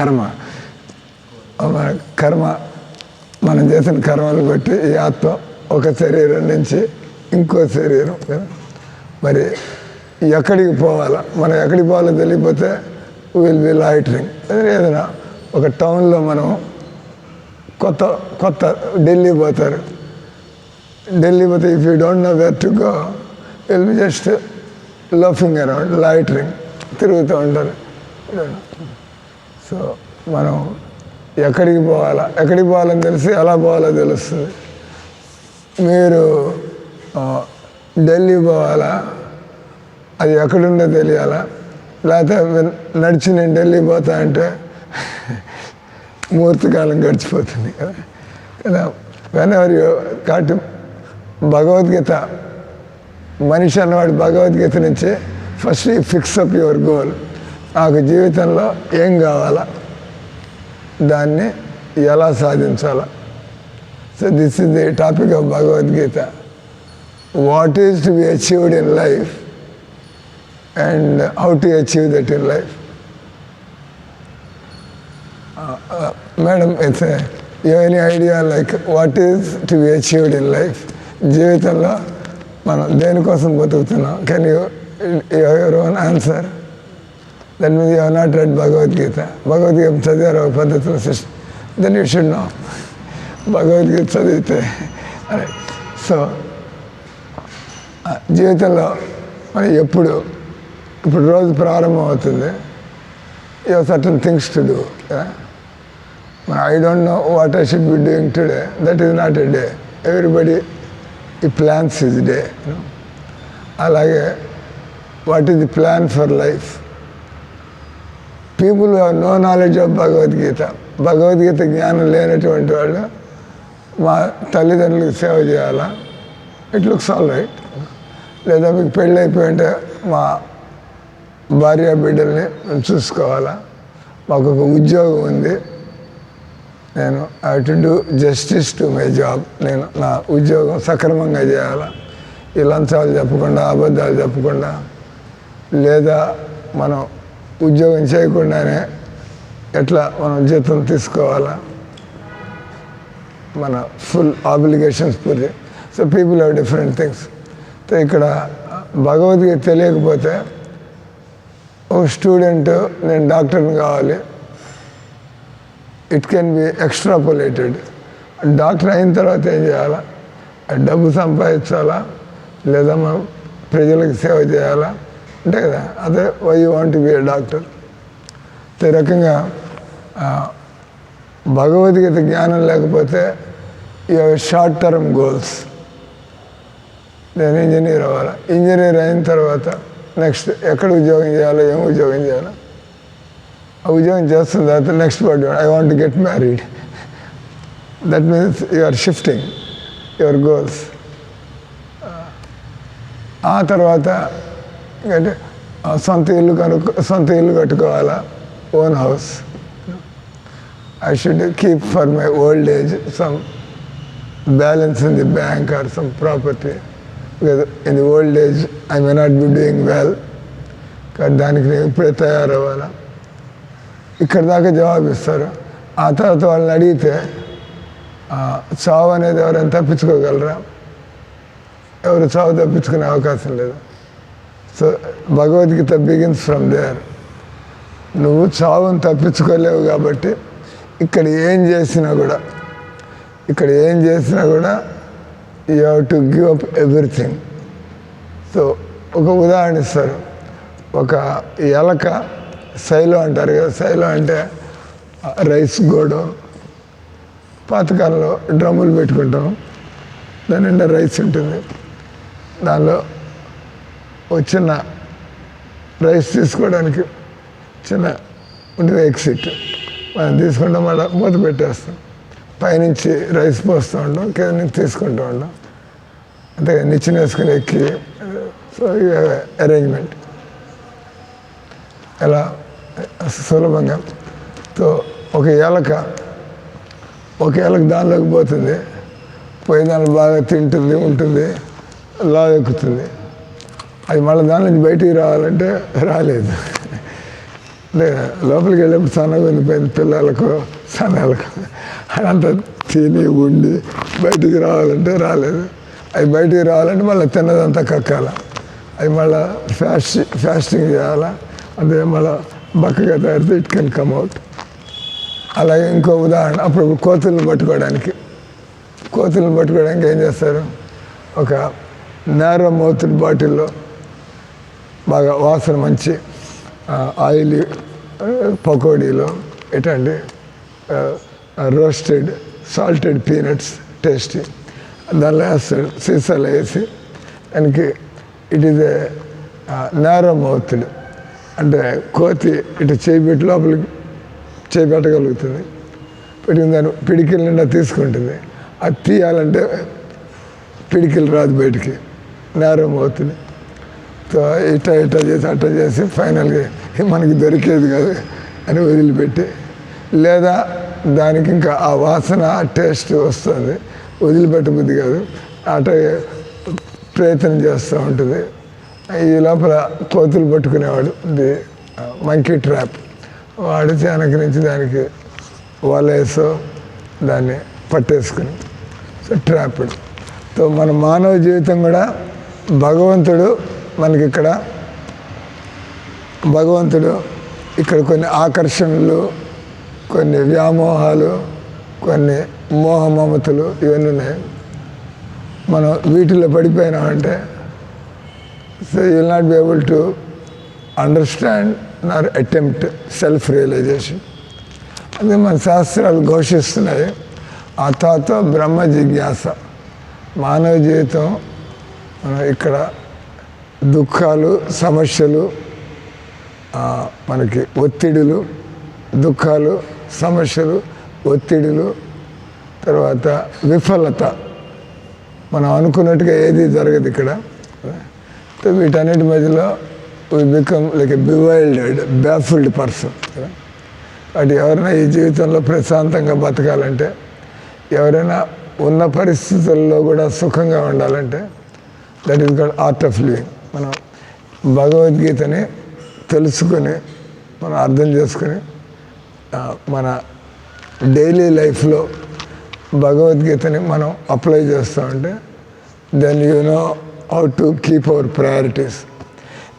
కర్మ. మన కర్మ, మనం చేసిన కర్మలు బట్టి ఈ ఆత్మ ఒక శరీరం నుంచి ఇంకో శరీరం. మరి ఎక్కడికి పోవాలా, మనం ఎక్కడికి పోవాలో తెలియకపోతే విల్ బి లాయిటరింగ్. ఏదైనా ఒక టౌన్లో మనం కొత్త ఢిల్లీ పోతారు. ఢిల్లీ పోతే if you don't know where to go will be just laughing around, loitering, తిరుగుతూ ఉంటారు. సో మనం ఎక్కడికి పోవాలని తెలిసి ఎలా పోవాలో తెలుస్తుంది. మీరు ఢిల్లీ పోవాలా, అది ఎక్కడుందో తెలియాలా, లేకపోతే నడిచి నేను ఢిల్లీ పోతా అంటే మూర్తికాలం గడిచిపోతుంది కదా. వెన్ ఎవర్ యూ కాబట్టి భగవద్గీత, మనిషి అన్నవాడు భగవద్గీత నుంచి first you fix up your goal. నాకు జీవితంలో ఏం కావాలా, దాన్ని ఎలా సాధించాలా. So this is the topic of Bhagavad Gita. What is to be achieved in life and how to achieve that in life. Madam, it's you any idea like what is to be achieved in life? జీవితంలో మనం దేనికోసం బతుకుతున్నాం? Can you your own answer? That means you have not read Bhagavad Gita. Bhagavad Gita చదివారు ఒక పద్ధతిలో system, then you should know. Bhagavad Gita చదివితే అరే. So జీవితంలో మనం ఇప్పుడు రోజు ప్రారంభం అవుతుంది. You have certain things to do. I don't know what I should be doing today. That is not a day. Everybody ఈ ప్లాన్స్ హిజ్ డే. అలాగే what is the plan for life? People have no knowledge of Bhagavad Gita. Bhagavad Gita జ్ఞానం లేనటువంటి వాళ్ళు మా తల్లిదండ్రులకు సేవ చేయాలా, it looks all right. లేదా మీకు పెళ్ళి అయిపోయింటే మా భార్య బిడ్డల్ని మేము చూసుకోవాలా, మాకు ఒక ఉద్యోగం ఉంది, నేను I to do justice to my job, నేను నా ఉద్యోగం సక్రమంగా చేయాలా, ఈ లంచాలు చెప్పకుండా, అబద్ధాలు చెప్పకుండా, లేదా మనం ఉద్యోగం చేయకుండానే ఎట్లా మనం జీతం తీసుకోవాలా, మన ఫుల్ ఆబ్లిగేషన్స్ పూర్తి. So people have different things. So ఇక్కడ భగవద్గీత తెలియకపోతే ఒక స్టూడెంట్ నేను డాక్టర్ని కావాలి, it can be extrapolated. Doctor అయిన తర్వాత ఏం చేయాలా? డబ్బు సంపాదించాలా, లేదా మనం ప్రజలకు సేవ చేయాలా, అంటే కదా. అదే why you want be a doctor. ఈ రకంగా భగవద్గీత జ్ఞానం లేకపోతే you have short term goals. నేను ఇంజనీర్ అవ్వాలి, ఇంజనీర్ అయిన తర్వాత నెక్స్ట్ ఎక్కడ ఉద్యోగం చేయాలో, ఏం ఉద్యోగం చేయాలో, ఆ ఉద్యోగం చేస్తున్న తర్వాత next word I want get married. That means you are shifting your goals. ఆ తర్వాత అంటే సొంత ఇల్లు కట్టుకోవాలా, own house. I should keep for my old age some balance in the bank or some property. Because in the old age I may not be doing well. కానీ దానికి నేను ఇప్పుడే తయారవ్వాలా. ఇక్కడ దాకా జవాబు ఇస్తారు. ఆ తర్వాత వాళ్ళని అడిగితే చావు అనేది ఎవరైనా తప్పించుకోగలరా? ఎవరు చావు తప్పించుకునే అవకాశం లేదు. So Bhagavad Gita begins from there. నువ్వు చావును తప్పించుకోలేవు కాబట్టి ఇక్కడ ఏం చేసినా కూడా you have to give up everything. So ఒక ఉదాహరణ ఇస్తారు. ఒక ఎలక, శైలో అంటారు కదా, శైలో అంటే రైస్ గోడౌన్. పాతకాలంలో డ్రమ్ములు పెట్టుకుంటాం, దాని నిండా రైస్ ఉంటుంది. దానిలో ఒక చిన్న రైస్ తీసుకోవడానికి చిన్న ఉంటుంది ఎగ్జిట్. మనం తీసుకుంటాం, మళ్ళీ మూత పెట్టేస్తాం. పైనుంచి రైస్ పోస్తూ ఉంటాం, కింద నుంచి తీసుకుంటూ ఉంటాం. అంతే నిచ్చెన వేసుకుని ఎక్కి. సో అరేంజ్మెంట్ ఎలా సులభంగా. సో ఒక ఎలక దానిలోకి పోతుంది, పోయి దానిలో బాగా తింటుంది, ఉంటుంది, లావు ఎక్కుతుంది. అది మళ్ళీ దాని నుంచి బయటికి రావాలంటే రాలేదు. అంటే లోపలికి వెళ్ళేప్పుడు సన్నగా ఉండిపోయింది పిల్లలకు సన్నాలకు అదంతా తిని ఉండి బయటికి రావాలంటే రాలేదు. అవి బయటికి రావాలంటే మళ్ళీ తిన్నదంతా కక్కాల, అవి మళ్ళీ ఫాస్టింగ్ చేయాలా, అదే మళ్ళీ బక్కగా తయారితే ఇట్ కెన్ కమ్ అవుట్. అలాగే ఇంకో ఉదాహరణ, అప్పుడు కోతులను పట్టుకోవడానికి ఏం చేస్తారు, ఒక నేరో మౌత్ బాటిల్లో బాగా వాసన మంచి ఆయిల్ పకోడీలో ఎటండి రోస్టెడ్ సాల్టెడ్ పీనట్స్ టేస్టీ దానిలో వేస్తాడు, సీసాలో వేసి దానికి it is a narrow mouthed, అంటే కోతి ఇటు చేయిపెట్టి లోపలికి చేపెట్టగలుగుతుంది, పెట్టుకుని దాన్ని పిడికిల నిండా తీసుకుంటుంది. అది తీయాలంటే పిడికిలు రాదు బయటికి, నేరో మౌత్ని. సో ఇట్లా చేసి అట్లా చేసి ఫైనల్గా మనకి దొరికేది కాదు అని వదిలిపెట్టి, లేదా దానికి ఇంకా ఆ వాసన టేస్ట్ వస్తుంది, వదిలిపెట్టబుద్ధి కాదు, అట్లా ప్రయత్నం చేస్తూ ఉంటుంది. ఈ లోపల కోతులు పట్టుకునేవాడు, ది మంకీ ట్రాప్, వాడు వెనక నుంచి దానికి వలేసో దాన్ని పట్టేసుకుని, సో ట్రాప్డ్. సో మన మానవ జీవితం కూడా భగవంతుడు ఇక్కడ కొన్ని ఆకర్షణలు, కొన్ని వ్యామోహాలు, కొన్ని మోహమమతలు ఇవన్నీ ఉన్నాయి. మనం వీటిలో పడిపోయినామంటే so you will not be able to understand nor attempt self realization. అదే మన శాస్త్రాలు ఘోషిస్తున్నాయి, అథాతో బ్రహ్మ జిజ్ఞాస. మానవ జీవితం మనం ఇక్కడ దుఃఖాలు, సమస్యలు, మనకి ఒత్తిడులు, దుఃఖాలు, సమస్యలు, ఒత్తిడులు, తర్వాత విఫలత, మనం అనుకున్నట్టుగా ఏది జరగదు ఇక్కడ. వీటన్నిటి మధ్యలో we become like a bewildered, baffled person. అటు ఎవరైనా ఈ జీవితంలో ప్రశాంతంగా బతకాలంటే, ఎవరైనా ఉన్న పరిస్థితుల్లో కూడా సుఖంగా ఉండాలంటే, that is called art of living. మనం భగవద్గీతని తెలుసుకొని, మనం అర్థం చేసుకొని, మన డైలీ లైఫ్లో భగవద్గీతని మనం అప్లై చేస్తామంటే, then you know how to keep our priorities.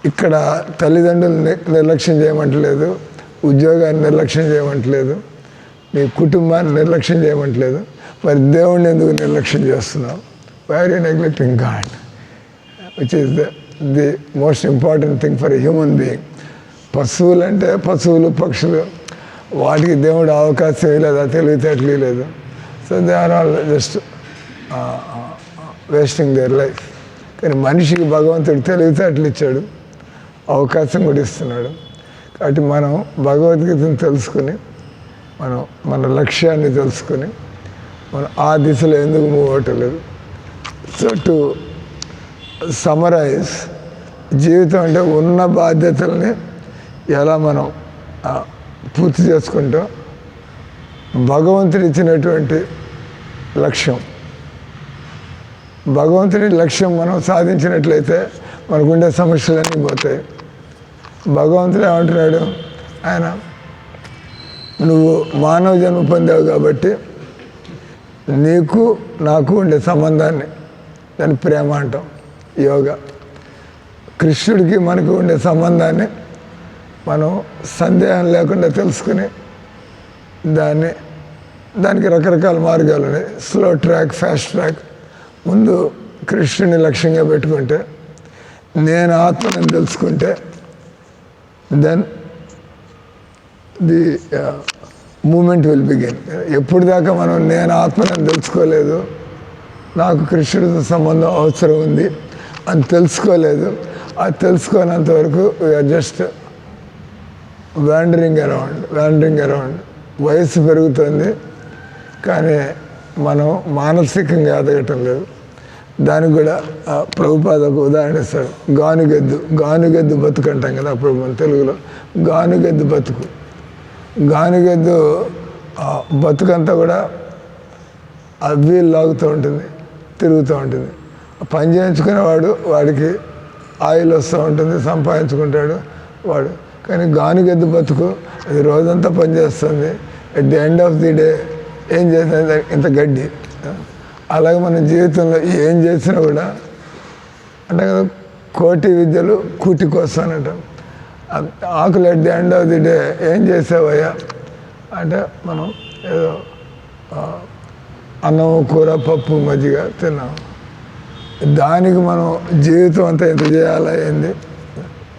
ఇక్కడ తల్లిదండ్రులు నిర్లక్ష్యం చేయమంటలేదు, ఉద్యోగాన్ని నిర్లక్ష్యం చేయమంటలేదు, నీ కుటుంబాన్ని నిర్లక్ష్యం చేయమంటలేదు, మరి దేవుణ్ణి ఎందుకు నిర్లక్ష్యం చేస్తున్నావు? Why are you neglecting God, which is the most important thing for a human being. పశువులు అంటే పశువులు, పక్షులు, వాటికి దేవుడు అవకాశం లేదా, తెలివితేటలు లేదు. So they are all just wasting their life. కానీ మనిషికి భగవంతుడు తెలివితేటలు ఇచ్చాడు, అవకాశం కూడా ఇస్తున్నాడు. కాబట్టి మనం భగవద్గీతను తెలుసుకుని, మనం మన లక్ష్యాన్ని తెలుసుకుని, మనం ఆ దిశలో ఎందుకు మూవ్ అవ్వటలేదు. సో టు సమరైజ్, జీవితం అంటే ఉన్న బాధ్యతల్ని ఎలా మనం పూర్తి చేసుకుంటాం, భగవంతుడు ఇచ్చినటువంటి లక్ష్యం, భగవంతుడి లక్ష్యం మనం సాధించినట్లయితే మనకుండే సమస్యలన్నీ పోతాయి. భగవంతుడు ఏమంటున్నాడు, ఆయన నువ్వు మానవ జన్మ పొందావు కాబట్టి నీకు నాకు ఉండే సంబంధాన్ని, దాన్ని ప్రేమ అంటాం, యోగా. కృష్ణుడికి మనకు ఉండే సంబంధాన్ని మనం సందేహం లేకుండా తెలుసుకుని, దానికి రకరకాల మార్గాలు ఉన్నాయి, స్లో ట్రాక్, ఫాస్ట్ ట్రాక్. ముందు కృష్ణుని లక్ష్యంగా పెట్టుకుంటే, నేను ఆత్మని తెలుసుకుంటే, then the moment will begin. ఎప్పుడు దాకా మనం నేను ఆత్మని తెలుసుకోలేదు, నాకు కృష్ణుడితో సంబంధం అవసరం ఉంది అని తెలుసుకోలేదు, అది తెలుసుకోనంత వరకు వీఆర్ జస్ట్ వ్యాండరింగ్ అరౌండ్. వయసు పెరుగుతుంది కానీ మనం మానసికంగా ఎదగటం లేదు. దానికి కూడా ప్రభుపాద ఒక ఉదాహరణ ఇస్తాడు, గానుగెద్దు బతుకు అంటాం కదా అప్పుడు మన తెలుగులో. గానుగెద్దు బతుకంతా కూడా వీలు లాగుతూ ఉంటుంది, తిరుగుతూ ఉంటుంది. పని చేయించుకునేవాడు, వాడికి ఆయిల్ వస్తూ ఉంటుంది, సంపాదించుకుంటాడు, వాడు కానీ గానుగెద్దు బతుకు అది రోజంతా పనిచేస్తుంది. At the end of the day ఏం చేసినా ఇంత గడ్డి. అలాగే మన జీవితంలో ఏం చేసినా కూడా అంటే కదా, కోటి విద్యలు కూటి కోసం అంటాం. ఆకులు at the end of the day ఏం చేసావయ్యా అంటే మనం ఏదో అన్నం కూర పప్పు మజ్జిగ తిన్నాం. దానికి మనం జీవితం అంతా ఎంత చేయాలా ఏంది,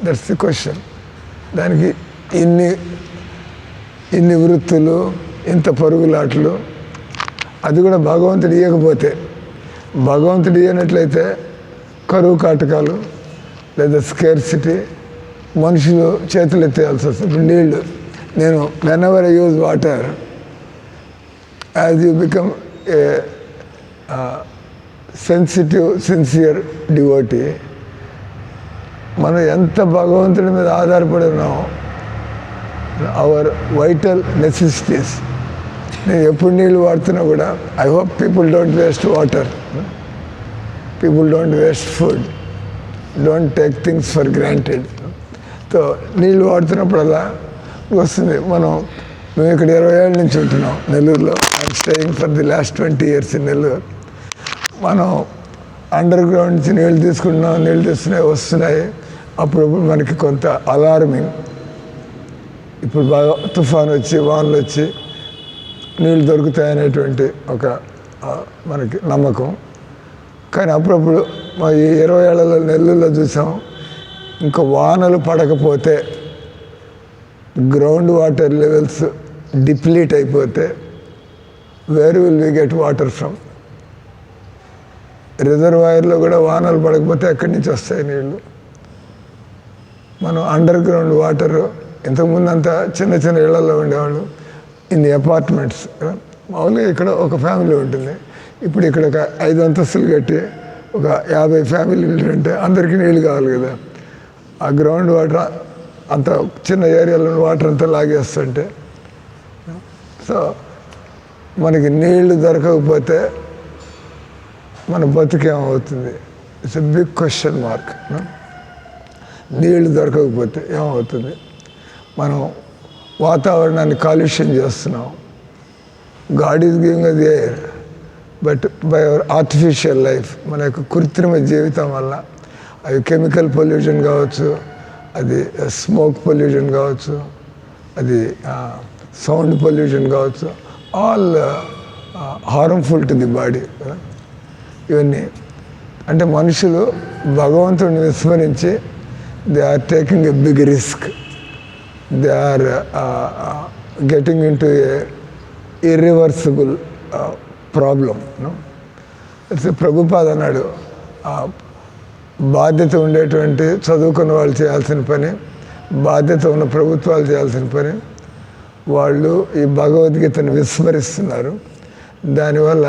దట్స్ ది క్వశ్చన్. దానికి ఇన్ని వృత్తులు, ఇంత పరుగులాట్లు, అది కూడా భగవంతుడు ఇవ్వకపోతే. భగవంతుడు ఇవ్వనట్లయితే కరువు కాటకాలు లేదా స్కేర్సిటీ, మనుషులు చేతులు ఎత్తేయాల్సి వస్తుంది. ఇప్పుడు నీళ్ళు, నేను when ever I use water, as you become a sensitive sincere devotee, మనం ఎంత భగవంతుడి మీద ఆధారపడి ఉన్నామో, అవర్ వైటల్ నెసెసిటీస్. నేను ఎప్పుడు నీళ్ళు వాడుతున్నా కూడా I hope people don't waste water, people don't waste food, don't take things for granted. So నీళ్ళు వాడుతున్నప్పుడల్లా వస్తుంది. మేము ఇక్కడ 20 ఏళ్ళ నుంచి ఉంటున్నాం నెల్లూరులో. I'm staying for the last 20 years in Nellore. మనం అండర్ గ్రౌండ్ నుంచి నీళ్ళు తీసుకుంటున్నాం, నీళ్ళు తీస్తున్నాయి, వస్తున్నాయి. అప్పుడప్పుడు మనకి కొంత అలార్మింగ్. ఇప్పుడు బాగా తుఫాను వచ్చి వానలు వచ్చి నీళ్ళు దొరుకుతాయనేటువంటి ఒక మనకి నమ్మకం. కానీ అప్పుడప్పుడు ఈ 20 ఏళ్లలో నెల్లూరులో చూసాం, ఇంకా వానలు పడకపోతే, గ్రౌండ్ వాటర్ లెవెల్స్ డిప్లీట్ అయిపోతే, where will we get water from? రిజర్వాయర్లో కూడా వానలు పడకపోతే ఎక్కడి నుంచి వస్తాయి నీళ్ళు? మనం అండర్ గ్రౌండ్ వాటరు ఇంతకుముందు అంతా చిన్న చిన్న ఇళ్లలో ఉండేవాళ్ళు, ఇన్ని అపార్ట్మెంట్స్. మామూలుగా ఇక్కడ ఒక ఫ్యామిలీ ఉంటుంది. ఇప్పుడు ఇక్కడ ఒక 5 అంతస్తులు కట్టి ఒక 50 ఫ్యామిలీలు ఉంటే అందరికీ నీళ్ళు కావాలి కదా. ఆ గ్రౌండ్ వాటర్ అంత చిన్న ఏరియాలో వాటర్ అంతా లాగేస్తుంటే, సో మనకి నీళ్లు దొరకకపోతే మన బతుకేమవుతుంది? It's a big question mark. నీళ్లు దొరకకపోతే ఏమవుతుంది? మనం వాతావరణాన్ని కాలుష్యం చేస్తున్నాం. God is giving us air, but by our artificial life, మన యొక్క కృత్రిమ జీవితం వల్ల, అవి కెమికల్ పొల్యూషన్ కావచ్చు, అది స్మోక్ పొల్యూషన్ కావచ్చు, అది సౌండ్ పొల్యూషన్ కావచ్చు, all harmful to the body. ఇవన్నీ అంటే మనుషులు భగవంతుడిని విస్మరించి they are taking a big risk. They are getting into a irreversible problem. Prabhupada అన్నాడు, బాధ్యత ఉండేటువంటి చదువుకున్న వాళ్ళు చేయాల్సిన పని, బాధ్యత ఉన్న ప్రభుత్వాలు చేయాల్సిన పని, వాళ్ళు ఈ భగవద్గీతను విస్మరిస్తున్నారు. దానివల్ల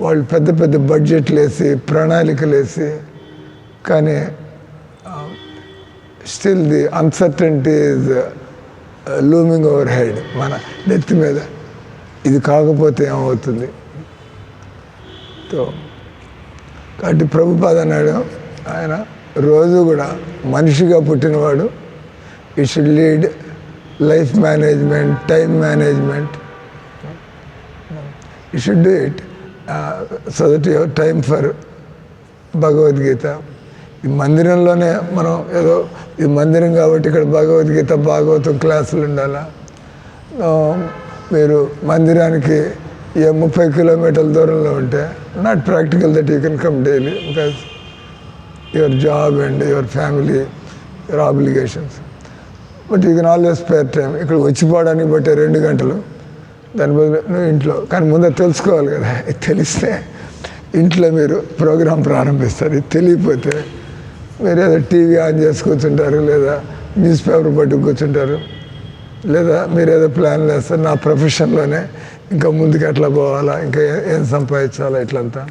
వాళ్ళు పెద్ద పెద్ద బడ్జెట్లు వేసి, ప్రణాళికలు వేసి, కానీ still the uncertainty is looming over head, మన నెత్తి మీద. ఇది కాకపోతే ఏమవుతుంది? కాబట్టి ప్రభుపాద అన్నాడు, ఆయన రోజు కూడా మనిషిగా పుట్టినవాడు, ఈ should lead life management, time management. You should do it so that your time for Bhagavad Gita. ఈ మందిరంలోనే మనం ఏదో ఇది మందిరం కాబట్టి ఇక్కడ భగవద్గీత భాగవతం క్లాసులు ఉండాలా? మీరు మందిరానికి 30 కిలోమీటర్ల దూరంలో ఉంటే not practical that you can come daily because your job and your family, your obligations. But you can always spare time. ఇక్కడ వచ్చిపోవడానికి బట్టే 2 గంటలు, దాని బదులు నువ్వు ఇంట్లో. కానీ ముందే తెలుసుకోవాలి కదా. ఇది తెలిస్తే ఇంట్లో మీరు ప్రోగ్రాం ప్రారంభిస్తారు. ఇది తెలియకపోతే మీరు ఏదో టీవీ ఆన్ చేసి కూర్చుంటారు, లేదా న్యూస్ పేపర్ పట్టు కూర్చుంటారు, లేదా మీరు ఏదో ప్లాన్ వేస్తారు. నా ప్రొఫెషన్లోనే ఇంకా ముందుకు ఎట్లా పోవాలా, ఇంకా ఏం సంపాదించాలా, ఇట్లంతా.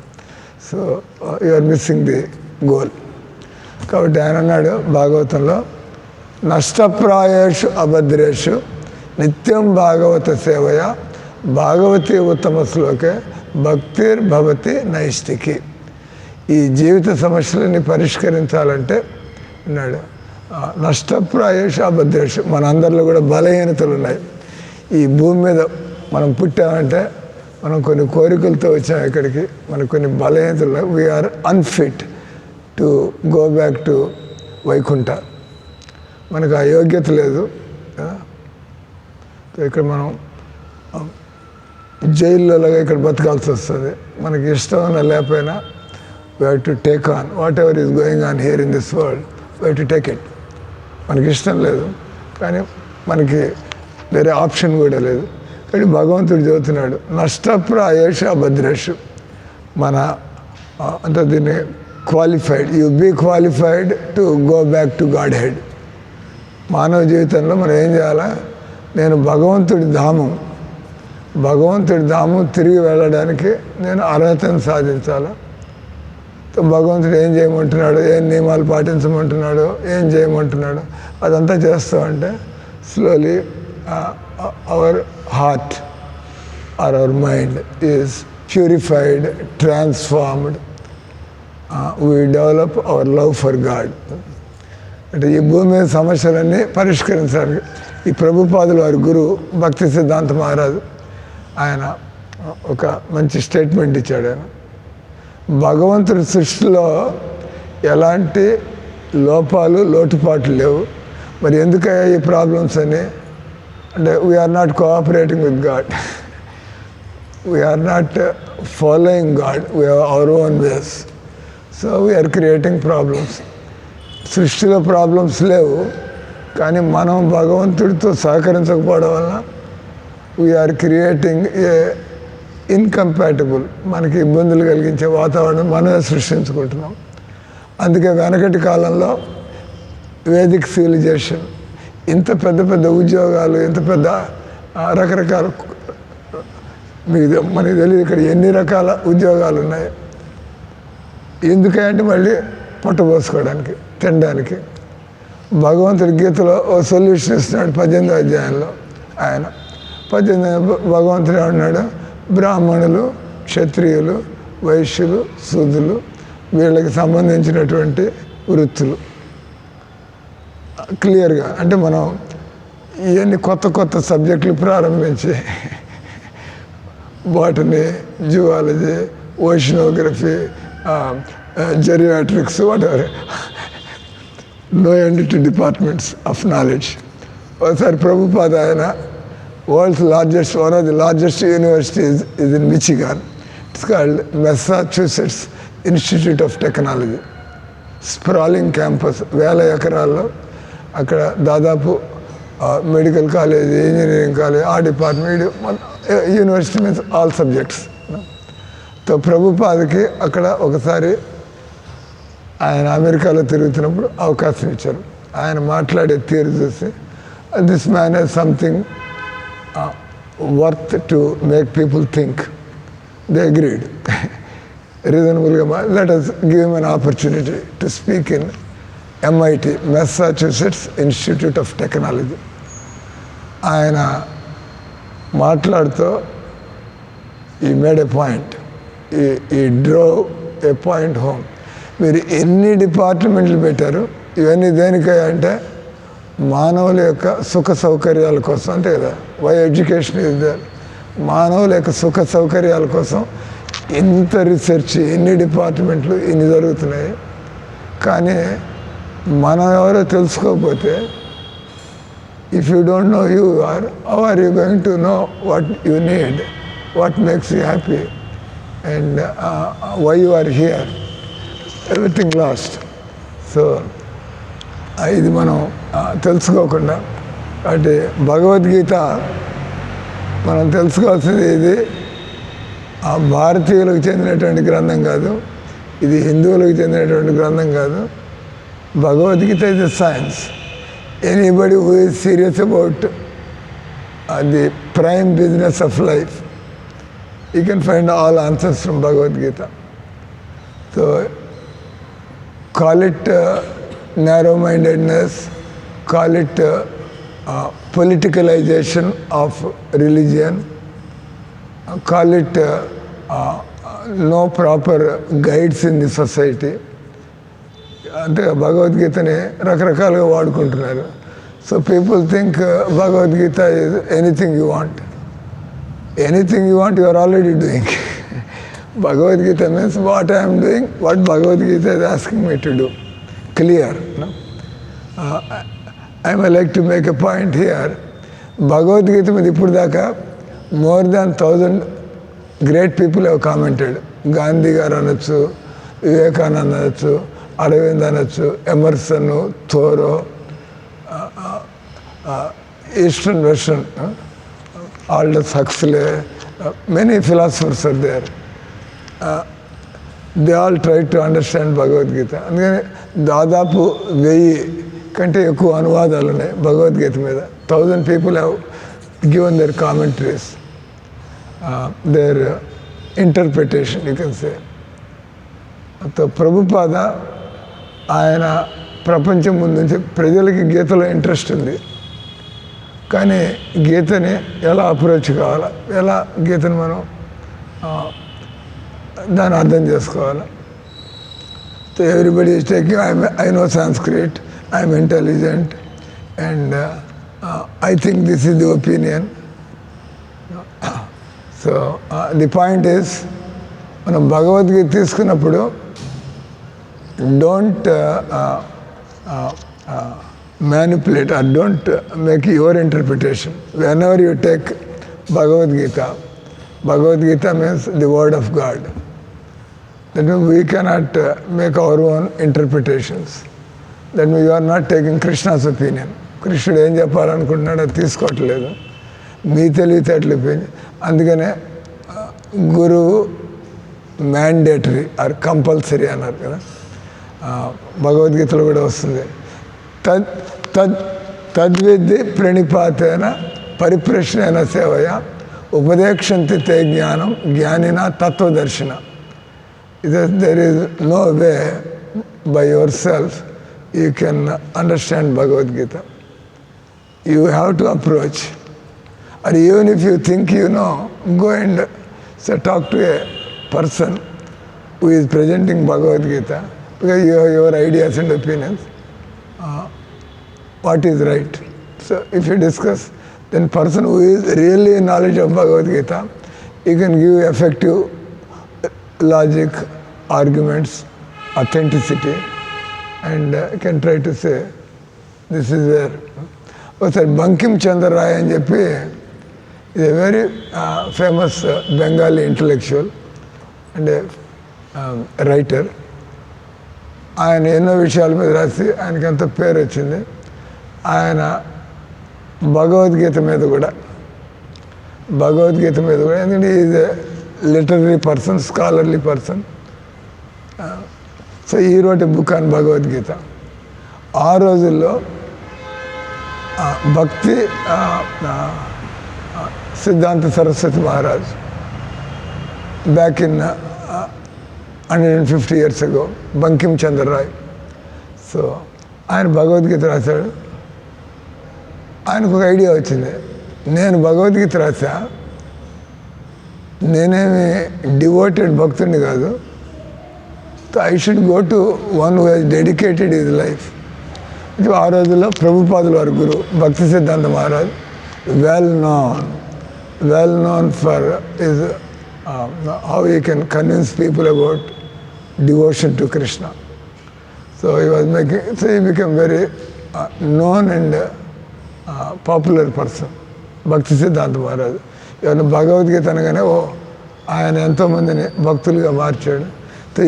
So you are missing the goal. కాబట్టి ఆయన అన్నాడు భాగవతంలో, నష్టప్రాయేషు అభద్రేషు నిత్యం భాగవత సేవయ భాగవతి ఉత్తమ శ్లోకే భక్తిర్భవతి నైష్టికి. ఈ జీవిత సమస్యలని పరిష్కరించాలంటే అన్నాడు, నష్టప్రాయేషు అభద్రేషు. మన అందరిలో కూడా బలహీనతలు ఉన్నాయి. ఈ భూమి మీద మనం పుట్టామంటే మనం కొన్ని కోరికలతో వచ్చాం ఇక్కడికి. మనకు కొన్ని బలహీనతలు. We are unfit to go back to Vaikuntha. మనకు ఆ యోగ్యత లేదు. ఇక్కడ మనం జైల్లోలాగా ఇక్కడ బతకాల్సి వస్తుంది. మనకి ఇష్టమైన లేకపోయినా we have to take on what ever is going on here in this world. We have to take it. మనకి ఇష్టం లేదు కానీ మనకి వేరే ఆప్షన్ కూడా లేదు. కానీ భగవంతుడు చెబుతున్నాడు నష్టప్రాయేషు అభద్రేషు. మన అంటే దీన్ని qualified, you be qualified to go back to Godhead. మానవ జీవితంలో మనం ఏం చేయాలా? నేను భగవంతుడి ధామం తిరిగి వెళ్ళడానికి నేను అర్హతను సాధించాలా. భగవంతుడు ఏం చేయమంటున్నాడు, ఏం నియమాలు పాటించమంటున్నాడు, ఏం చేయమంటున్నాడు అదంతా చేస్తామంటే slowly our heart or our mind is purified, transformed. We develop our love for God. అంటే ఈ భూమి మీద సమస్యలన్నీ పరిష్కరించడానికి ఈ ప్రభుపాదులు వారి గురువు భక్తి సిద్ధాంత మహారాజు ఆయన ఒక మంచి స్టేట్మెంట్ ఇచ్చాడు. ఆయన భగవంతుడి సృష్టిలో ఎలాంటి లోపాలు లోటుపాట్లు లేవు, మరి ఎందుకయ్యా ఈ ప్రాబ్లమ్స్ అని అంటే we are not cooperating with God, we are not following God, we have our own ways. So we are creating problems. సృష్టిలో ప్రాబ్లమ్స్ లేవు కానీ మనం భగవంతుడితో సహకరించకపోవడం వలన వీఆర్ క్రియేటింగ్ ఏ ఇన్కంపాటబుల్, మనకి ఇబ్బందులు కలిగించే వాతావరణం మనమే సృష్టించుకుంటున్నాం. అందుకే వెనకటి కాలంలో వేదిక్ సివిలైజేషన్ ఇంత పెద్ద పెద్ద ఉద్యోగాలు, ఇంత పెద్ద రకరకాల మనకి తెలియదు ఇక్కడ ఎన్ని రకాల ఉద్యోగాలు ఉన్నాయి. ఎందుకంటే మళ్ళీ పొట్టబోసుకోవడానికి, తినడానికి. భగవంతుడి గీతలో ఓ సొల్యూషన్ ఇస్తున్నాడు 18వ అధ్యాయంలో. ఆయన 18 భగవంతుడు ఏమన్నాడు? బ్రాహ్మణులు, క్షత్రియులు, వైశ్యులు, శూద్రులు వీళ్ళకి సంబంధించినటువంటి వృత్తులు క్లియర్గా. అంటే మనం ఇవన్నీ కొత్త కొత్త సబ్జెక్టులు ప్రారంభించి botany, zoology, oceanography, geriatrics, whatever, no end to departments of knowledge. ఒకసారి ప్రభుపాద ఆయన world's largest, one of the largest universities is in Michigan. It's called Massachusetts Institute of Technology. Sprawling campus, 1000 ఎకరాల్లో. అక్కడ దాదాపు మెడికల్ కాలేజ్, ఇంజనీరింగ్ కాలేజ్, ఆ department, university means all subjects. తో ప్రభుపాదకి అక్కడ ఒకసారి ఆయన అమెరికాలో తిరుగుతున్నప్పుడు అవకాశం ఇచ్చారు. ఆయన మాట్లాడే తీరు చూసి this man he's something worth to make people think. They agreed రీజనబుల్గా. Let us give him an opportunity to speak in MIT, Massachusetts Institute of Technology. ఆయన మాట్లాడుతూ ఈ మేడ్ ఏ పాయింట్, ఈ డ్రో ఏ పాయింట్ హోమ్. మీరు ఎన్ని డిపార్ట్మెంట్లు పెట్టారు, ఇవన్నీ దేనికయ్యా అంటే మానవుల యొక్క సుఖ సౌకర్యాల కోసం. అంతే కదా, వై ఎడ్యుకేషన్ ఇస్ దేర్. మానవుల యొక్క సుఖ సౌకర్యాల కోసం ఇంత రీసెర్చ్, ఎన్ని డిపార్ట్మెంట్లు ఇన్ని జరుగుతున్నాయి. కానీ మనం ఎవరో తెలుసుకోకపోతే, if you don't know you are, how are you going to know what you need, what makes you happy and why you are here? Everything lost. So ఇది మనం తెలుసుకోకుండా, అంటే భగవద్గీత మనం తెలుసుకోవాల్సింది ఇది భారతీయులకు చెందినటువంటి గ్రంథం కాదు, ఇది హిందువులకు చెందినటువంటి గ్రంథం కాదు. Bhagavad Gita is a science. Anybody who is serious about the prime business of life, you can find all answers from Bhagavad Gita. So call it narrow-mindedness, call it politicalization of religion, call it no proper guides in the society. అంటే భగవద్గీతని రకరకాలుగా వాడుకుంటున్నారు. So people think Bhagavad Gita is anything you want. Anything you want you are already doing. Bhagavad-gita means what I am doing, what Bhagavad-gita is asking me to do. Clear. No? I may like to make a point here. Bhagavad-gita మీద ఇప్పుడు దాకా more than 1,000 great people have commented. Gandhi గారు అనొచ్చు, వివేకానంద అనొచ్చు, అరవింద్ అనొచ్చు, Emerson, Thoreau, eastern western, Aldous Huxley, many philosophers are there. They all try to understand Bhagavad Gita. అందుకని దాదాపు 1000 కంటే ఎక్కువ అనువాదాలు ఉన్నాయి భగవద్గీత మీద. 1000 people have given their commentaries, their interpretation you can say. Prabhupada ఆయన ప్రపంచం ముందు నుంచి ప్రజలకి గీతలో ఇంట్రెస్ట్ ఉంది, కానీ గీతని ఎలా అప్రోచ్ కావాలా, ఎలా గీతను మనం దాన్ని అర్థం చేసుకోవాలి. So everybody is taking I know Sanskrit, I'm intelligent and I think this is the opinion. So the point is, మనం భగవద్గీత తీసుకున్నప్పుడు don't manipulate or don't make your interpretation. Whenever you take Bhagavad-gita, Bhagavad-gita means the word of God. That means we cannot make our own interpretations. That means you are not taking Krishna's opinion. కృష్ణుడు ఏం చెప్పాలనుకుంటున్నాడో అది తీసుకోవట్లేదు, మీ తెలివితేటలు opinion. అందుకనే గురువు mandatory are compulsory అన్నారు కదా, భగవద్గీతలో కూడా వస్తుంది. తద్విద్ది ప్రణిపాతేన పరిప్రశ్నేన సేవయ ఉపదేక్షంతి తే జ్ఞానం జ్ఞానిన తత్వదర్శిన. There is no way by yourself you can understand Bhagavad Gita. You have to approach. or even if you think you know, go and say, talk to a person who is presenting Bhagavad Gita, because you have your ideas and opinions. What is right? So if you discuss, then person who is really in knowledge of Bhagavad Gita, he can give effective logic, arguments, authenticity, and can try to say, this is where. ఒకసారి బంకిం చంద్ర రాయ్ అని చెప్పి, ఇది very famous Bengali intellectual and writer. ఆయన ఎన్నో విషయాల మీద రాసి ఆయనకి ఎంతో పేరు వచ్చింది. ఆయన భగవద్గీత మీద కూడా ఎందుకంటే is a literary person, scholarly person. So he wrote book on Bhagavad Gita. ఆ రోజుల్లో Bhakti Siddhanta Saraswati Maharaj back in 150 years ago, Bankim Chandra Roy. So ఆయన భగవద్గీత రాశాడు. ఆయనకు ఒక ఐడియా వచ్చింది, నేను భగవద్గీత రాసా, నేనేమి డివోటెడ్ భక్తుడిని కాదు, I should go to one who he's dedicated his life. ఆ రోజుల్లో ప్రభుపాదుల వారి గురు Bhakti Siddhanta Saraswati, well known for his how he can convince people about devotion to Krishna. So he became very known and popular person భక్తి సిద్ధాంత మహారాజ్. ఏమన్నా భగవద్గీత అనగానే ఆయన ఎంతోమందిని భక్తులుగా మార్చాడు.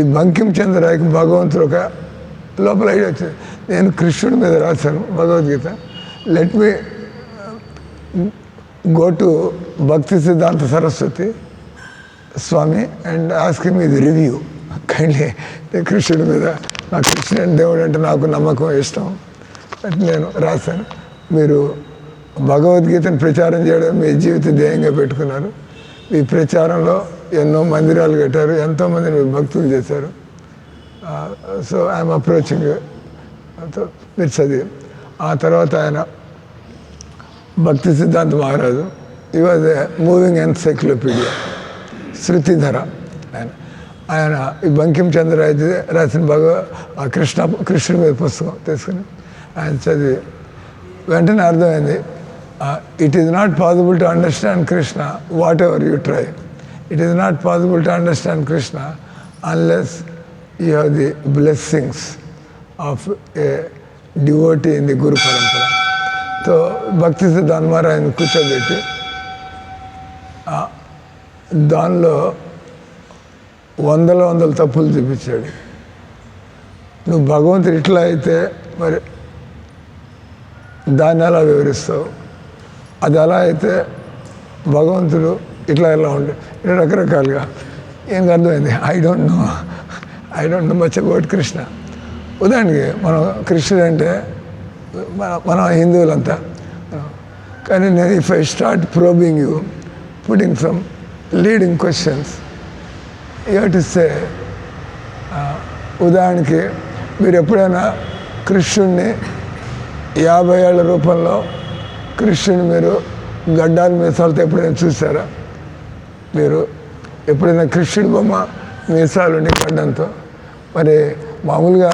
ఈ బంకిం చంద్ర రాయ్కి భగవంతుడు ఒక లోపల ఐడియా వచ్చింది, నేను కృష్ణుడి మీద రాశాను Bhagavad Gita, let me go to Bhakti Siddhanta Saraswati Swami and asking me the review kindly. కృష్ణుడి మీద, నా కృష్ణుడు దేవుడు అంటే నాకు నమ్మకం, ఇష్టం, నేను రాశాను. మీరు భగవద్గీతను ప్రచారం చేయడం మీ జీవిత ధ్యేయంగా పెట్టుకున్నారు, మీ ప్రచారంలో ఎన్నో మందిరాలు కట్టారు, ఎంతోమందిని భక్తులు చేశారు. సో ఐఎమ్ అప్రోచింగ్ మీరు చదివి. ఆ తర్వాత ఆయన భక్తి సిద్ధాంత మహారాజు, ఈ వాజ్ ఏ మూవింగ్ ఎన్సైక్లోపీడియా, శృతిధర ఆయన. ఆయన ఈ బంకిం చంద్ర రాసిన కృష్ణుడి మీద పుస్తకం తీసుకుని ఆయన చదివి వెంటనే అర్థమైంది, it is not possible to understand Krishna whatever you try. It is not possible to understand Krishna unless you have the blessings of a devotee in the guru parampara. So భక్తి సిద్ధాంత మహారాజ్ని కూర్చోబెట్టి దానిలో వందల తప్పులు చూపించాడు. నువ్వు భగవంతుడు ఇట్లా అయితే మరి దాన్ని ఎలా వివరిస్తావు, అది ఎలా అయితే భగవంతుడు ఇట్లా ఎలా ఉండే రకరకాలుగా ఏం అర్థమైంది. I don't no much about Krishna. ఉదాహరణకి మనం కృష్ణుడు అంటే మన హిందువులంతా, కానీ నేను if I start probing you, putting some leading questions, you have to say. ఉదాహరణకి మీరు ఎప్పుడైనా కృష్ణుడిని 50 ఏళ్ల రూపంలో కృష్ణుని మీరు గడ్డాల మీసాలతో ఎప్పుడైనా చూసారా? మీరు ఎప్పుడైనా కృష్ణుడి బొమ్మ మీసాలుండి గడ్డంతో, మరి మామూలుగా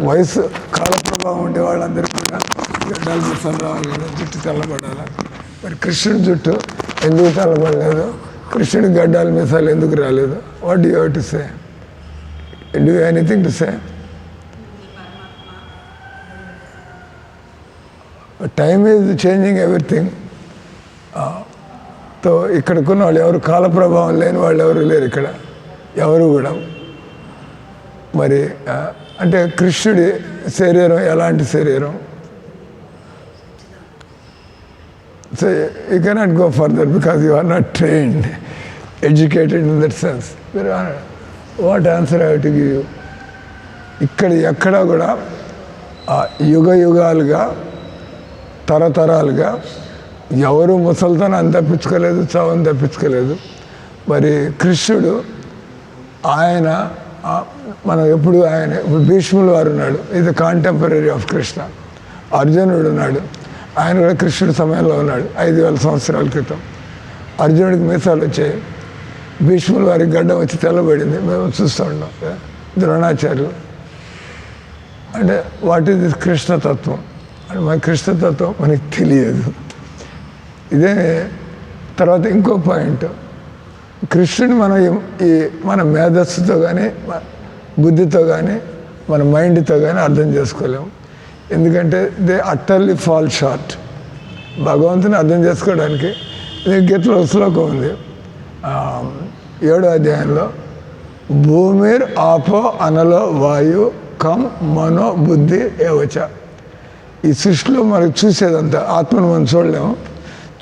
వయసు కాల ప్రభావం ఉండే వాళ్ళందరూ కూడా గడ్డాల మీసాలు రావాలి కదా, జుట్టు తెల్లబడాలి. మరి కృష్ణుడి జుట్టు ఎందుకు తెల్లబడలేదు, కృష్ణుడి గడ్డాల మీసాలు ఎందుకు రాలేదు? What do you have to say? Do you anything to say? Time is changing everything. తో ఇక్కడికున్న వాళ్ళు ఎవరు కాల ప్రభావం లేని వాళ్ళు ఎవరు లేరు ఇక్కడ, ఎవరు కూడా. మరి అంటే కృష్ణుడి శరీరం ఎలాంటి శరీరం? So you cannot go further because you are not trained, educated in that sense. What answer I have to give you? ఇక్కడ ఎక్కడా కూడా యుగ యుగాలుగా తరతరాలుగా ఎవరు ముసలితనాన్ని తప్పించుకోలేదు, చావుని తప్పించుకోలేదు. మరి కృష్ణుడు ఆయన మనం ఎప్పుడు ఆయన ఇప్పుడు భీష్ములు వారు ఉన్నాడు, ఇది కాంటెంపరీ ఆఫ్ కృష్ణ. అర్జునుడు ఉన్నాడు, ఆయన కూడా కృష్ణుడి సమయంలో ఉన్నాడు 5000 సంవత్సరాల క్రితం. అర్జునుడికి మీసాలు వచ్చాయి, భీష్ముల వారికి గడ్డం వచ్చి తెల్లబడింది, మేము చూస్తూ ఉన్నాం. ద్రోణాచార్యులు అంటే వాట్ ఈజ్ దిస్ కృష్ణతత్వం అంటే మన కృష్ణతత్వం మనకి తెలియదు. ఇదే తర్వాత ఇంకో పాయింట్, కృష్ణుని మనం మన మేధస్సుతో కానీ బుద్ధితో కానీ మన మైండ్తో కానీ అర్థం చేసుకోలేము. ఎందుకంటే దే అట్టర్లీ ఫాల్ షార్ట్. భగవంతుని అర్థం చేసుకోవడానికి గీతలో శ్లోకం ఉంది 7వ అధ్యాయంలో, భూమిర్ ఆపో అనలో వాయు కం మనో బుద్ధి ఏవచ. ఈ సృష్టిలో మనకు చూసేదంతా, ఆత్మను మనం చూడలేము,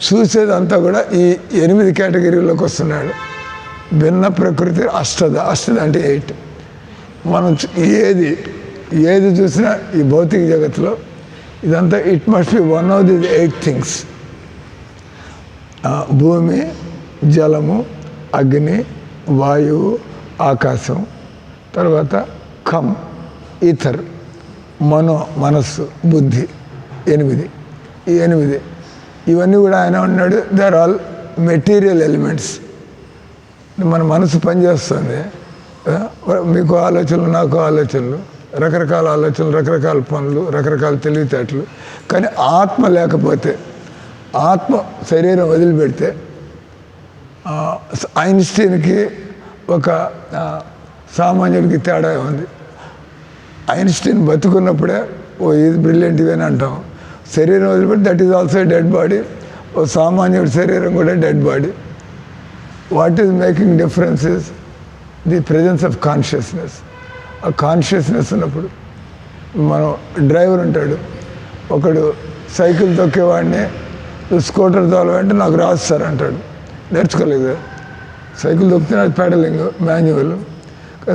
చూసేదంతా కూడా ఈ 8 కేటగిరీలోకి వస్తున్నాడు. భిన్న ప్రకృతి అష్టద అంటే 8. మనం ఏది చూసినా ఈ భౌతిక జగత్తులో ఇదంతా it must be one of the 8 things. భూమి, జలము, అగ్ని, వాయువు, ఆకాశం, తర్వాత కమ్ ఈథర్, మనస్సు, బుద్ధి, 8. ఈ 8 ఇవన్నీ కూడా ఆయన ఉన్నాడు. They are all material elements. మన మనసు పనిచేస్తుంది, మీకు ఆలోచనలు, నాకు ఆలోచనలు, రకరకాల ఆలోచనలు, రకరకాల పనులు, రకరకాల తెలివితేటలు. కానీ ఆత్మ లేకపోతే, ఆత్మ శరీరం వదిలిపెడితే, ఐన్స్టీన్కి ఒక సామాన్యుడికి తేడా ఉంది. ఐన్స్టీన్ బతుకున్నప్పుడే ఇది బ్రిలియంట్ ఇవని అంటాం, శరీరం వదిలిపెట్టి that is also dead body. ఓ సామాన్యుడి శరీరం కూడా dead body. What is making difference is the presence of consciousness. ఆ కాన్షియస్నెస్ ఉన్నప్పుడు మనం డ్రైవర్ ఉంటాడు, ఒకడు సైకిల్ తొక్కేవాడిని స్కూటర్ తోలవంటే నాకు రాదు సార్ అంటాడు, నేర్చుకోలేదు. సైకిల్ తొక్కితే అది పెడలింగ్ మాన్యువల్,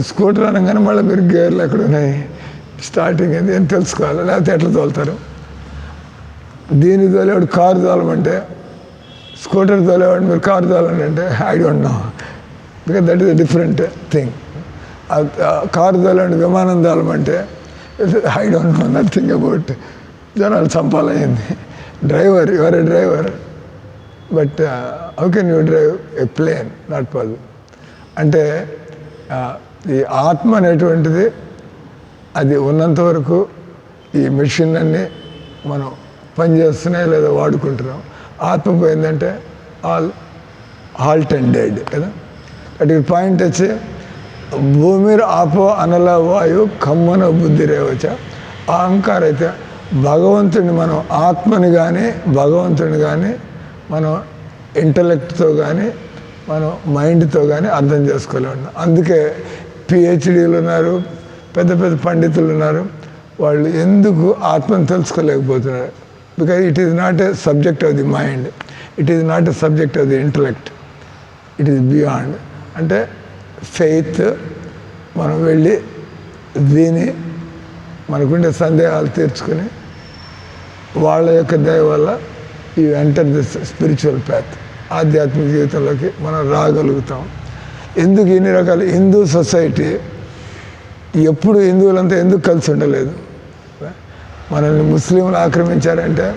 స్కూటర్ అనగానే మళ్ళీ మీరు గేర్లు ఎక్కడ ఉన్నాయి, స్టార్టింగ్ అది అని తెలుసుకోవాలి, లేకపోతే ఎట్లా తోలుతారు. దీన్ని తోలేవాడు కారు తోలమంటే, స్కూటర్ తోలేవాడు మీరు కారు తోలండి అంటే I don't know, because that is a different thing. Car తోలండి విమానం తోలమంటే I don't know nothing about. జనాలు చంపాలయ్యింది. Driver, your a driver, but how can you drive a plane? Not possible. అంటే ఈ ఆత్మ అనేటువంటిది అది ఉన్నంత వరకు ఈ మెషిన్ అన్నీ మనం పనిచేస్తున్నాయి లేదా వాడుకుంటున్నాం. ఆత్మ పోయిందంటే హాల్ట్ అండ్ డెడ్ కదా. అటు పాయింట్ వచ్చి భూమిర్ ఆపో అనల వాయు కమ్మన బుద్ధి రేవచ. అహంకార అయితే భగవంతుడిని మనం ఆత్మని కానీ భగవంతుడిని కానీ మనం ఇంటలెక్ట్తో కానీ మనం మైండ్తో కానీ అర్థం చేసుకోలేము. అందుకే పిహెచ్డీలు ఉన్నారు, పెద్ద పెద్ద పండితులు ఉన్నారు, వాళ్ళు ఎందుకు ఆత్మను తెలుసుకోలేకపోతున్నారు? Because it is not a subject of the mind, it is not a subject of the intellect, it is beyond. అంటే ఫెయిత్, మనం వెళ్ళి విని మనకుండే సందేహాలు తీర్చుకుని వాళ్ళ యొక్క దయ వల్ల you enter this spiritual path, ఆధ్యాత్మిక జీవితంలోకి మనం రాగలుగుతాం. ఎందుకు ఇన్ని రకాల హిందూ సొసైటీ ఎప్పుడు హిందువులంతా ఎందుకు కలిసి ఉండలేదు? మనల్ని ముస్లింలు ఆక్రమించారంటే,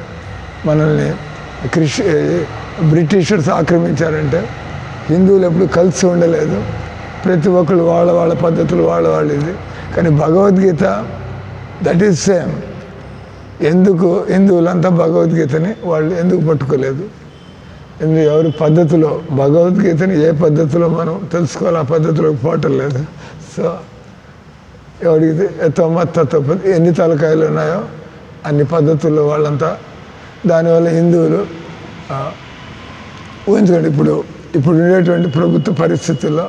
మనల్ని బ్రిటిషర్స్ ఆక్రమించారంటే హిందువులు ఎప్పుడు కలిసి ఉండలేదు. ప్రతి ఒక్కరు వాళ్ళ వాళ్ళ పద్ధతులు వాళ్ళ ఇది. కానీ భగవద్గీత దట్ ఈజ్ సేమ్. ఎందుకు హిందువులంతా భగవద్గీతని వాళ్ళు ఎందుకు పట్టుకోలేదు? ఎందుకు ఎవరి పద్ధతిలో భగవద్గీతని ఏ పద్ధతిలో మనం తెలుసుకోవాలి, ఆ పద్ధతిలోకి పోవటం లేదు. సో ఎవరికి తొమ్మిది ఎన్ని తలకాయలు ఉన్నాయో అన్ని పద్ధతుల్లో వాళ్ళంతా. దానివల్ల హిందువులు ఊహించుకోండి, ఇప్పుడు ఉండేటువంటి ప్రభుత్వ పరిస్థితుల్లో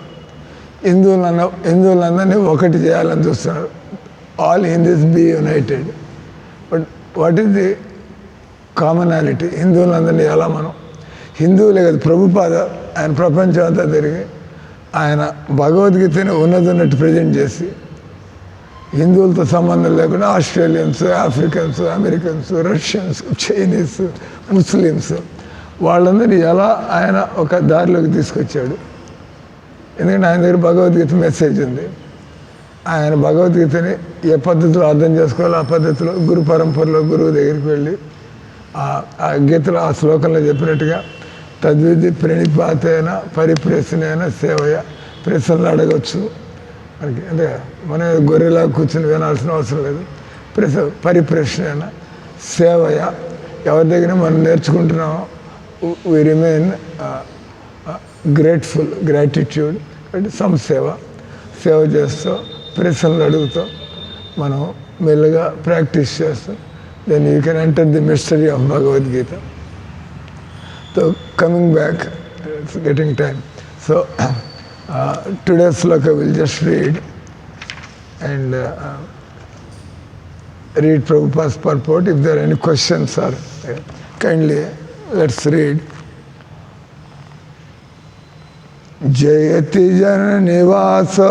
హిందువులందరినీ ఒకటి చేయాలని చూస్తున్నారు. All Hindus be united. But what is the commonality? హిందువులందరినీ ఎలా మనం హిందువులే కదా, ప్రభుపాద ఆయన ప్రపంచం అంతా తిరిగి ఆయన భగవద్గీతని ఉన్నట్టు ప్రజెంట్ చేసి హిందువులతో సంబంధం లేకుండా Australians, Africans, Americans, Russians, Chinese, Muslims వాళ్ళందరినీ ఎలా ఆయన ఒక దారిలోకి తీసుకొచ్చాడు. ఎందుకంటే ఆయన దగ్గర భగవద్గీత మెసేజ్ ఉంది. ఆయన భగవద్గీతని ఏ పద్ధతిలో అర్థం చేసుకోవాలో ఆ పద్ధతిలో గురు పరంపరలో గురువు దగ్గరికి వెళ్ళి ఆ గీతలో ఆ శ్లోకంలో చెప్పినట్టుగా తద్విధి ప్రణిపాతైన పరిప్రశ్నైన సేవయ. ప్రశ్నలు అడగచ్చు మనకి, అంటే మన గొర్రెలా కూర్చొని వినాల్సిన అవసరం లేదు. పరిప్రశ్నైన సేవయ, ఎవరి దగ్గర మనం నేర్చుకుంటున్నామో వి రిమైన్ గ్రేట్ఫుల్, గ్రాటిట్యూడ్. అంటే సేవ చేస్తూ ప్రశ్నలు అడుగుతూ మనం మెల్లగా ప్రాక్టీస్ చేస్తాం. Then you can enter the mystery of Bhagavad Gita. So coming back, it's getting time. So today's sloka we'll just read and read Prabhupada's purport. If there are any questions or kindly let's read. Jayati jana nivasa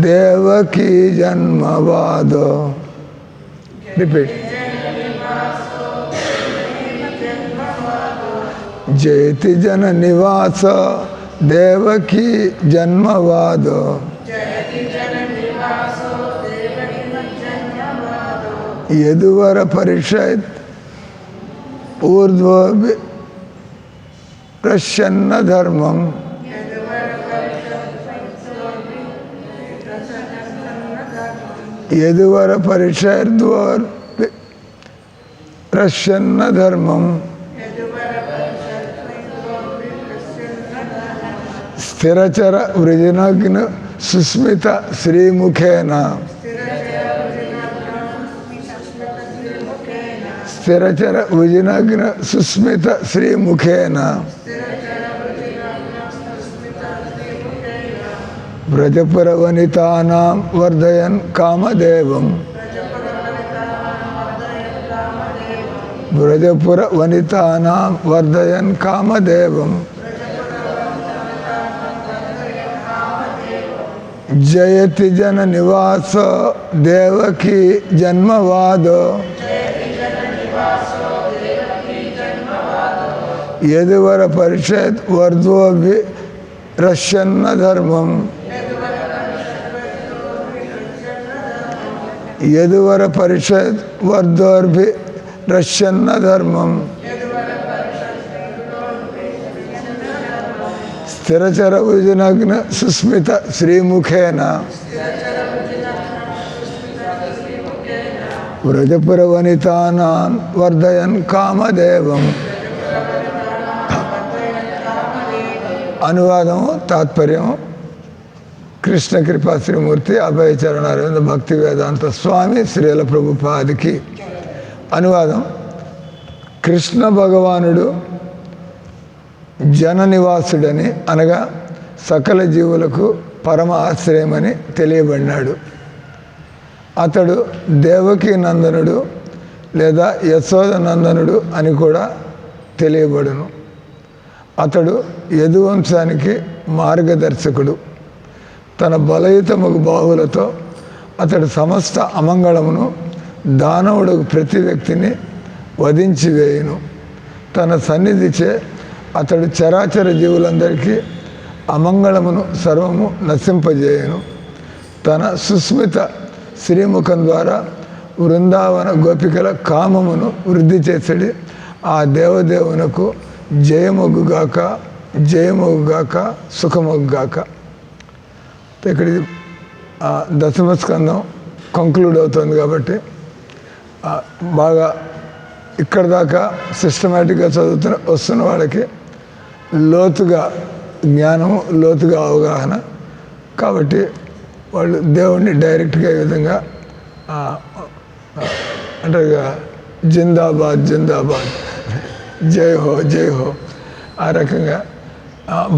devaki janmavado. Repeat. Jayati jana nivasa devaki janmavado. Yaduvara parishad urdhva prashanna dharmam. Yaduvara parishad prashanna dharmam. స్థిరచర వృజనగ్న సుస్మిత శ్రీముఖేన. స్థిరచర వృజనగ్న సుస్మిత శ్రీముఖేన. వ్రజపుర వనితానాం వర్ధయన్ కామదేవం. వ్రజపుర వనితానాం వర్ధయన్ కామదేవం. జయతి జన నివాస దేవకి జన్మవాదో. యదువర పరిషత్ వర్ధ్వోభి రష్యన్న ధర్మం. యదువర పరిషత్ వర్ధ్వోర్భి రష్యన్న ధర్మం. స్థిరచర భుజనగ్న సుస్మిత శ్రీముఖేన వ్రజపుర వనితానాన్ వర్ధయన్ కామదేవం. అనువాదము తాత్పర్యం కృష్ణ కృపా శ్రీమూర్తి అభయచరణారవింద భక్తి వేదాంత స్వామి శ్రీల ప్రభుపాదికి. అనువాదం: కృష్ణ భగవానుడు జన నివాసుడని అనగా సకల జీవులకు పరమ ఆశ్రయమని తెలియబడినాడు. అతడు దేవకీ నందనుడు లేదా యశోద నందనుడు అని కూడా తెలియబడును. అతడు యదువంశానికి మార్గదర్శకుడు. తన బలయుతముగు బాహులతో అతడు సమస్త అమంగళమును దానవుడు ప్రతి వ్యక్తిని వధించి వేయును. తన సన్నిధిచే అతడు చరాచర జీవులందరికీ అమంగళమును సర్వము నశింపజేయును. తన సుస్మిత శ్రీముఖం ద్వారా వృందావన గోపికల కామమును వృద్ధి చేసడి ఆ దేవదేవునకు జయమొగ్గుగాక, జయమొగ్గుగాక, సుఖమొగ్గుగాక. ఇక్కడ దశమ స్కందం కంక్లూడ్ అవుతుంది కాబట్టి బాగా ఇక్కడ దాకా సిస్టమేటిక్గా వస్తున్న వాళ్ళకి లోతుగా జ్ఞానము, లోతుగా అవగాహన కాబట్టి వాళ్ళు దేవుణ్ణి డైరెక్ట్గా ఈ విధంగా అంటే జిందాబాద్ జిందాబాద్, జై హో జై హో, ఆ రకంగా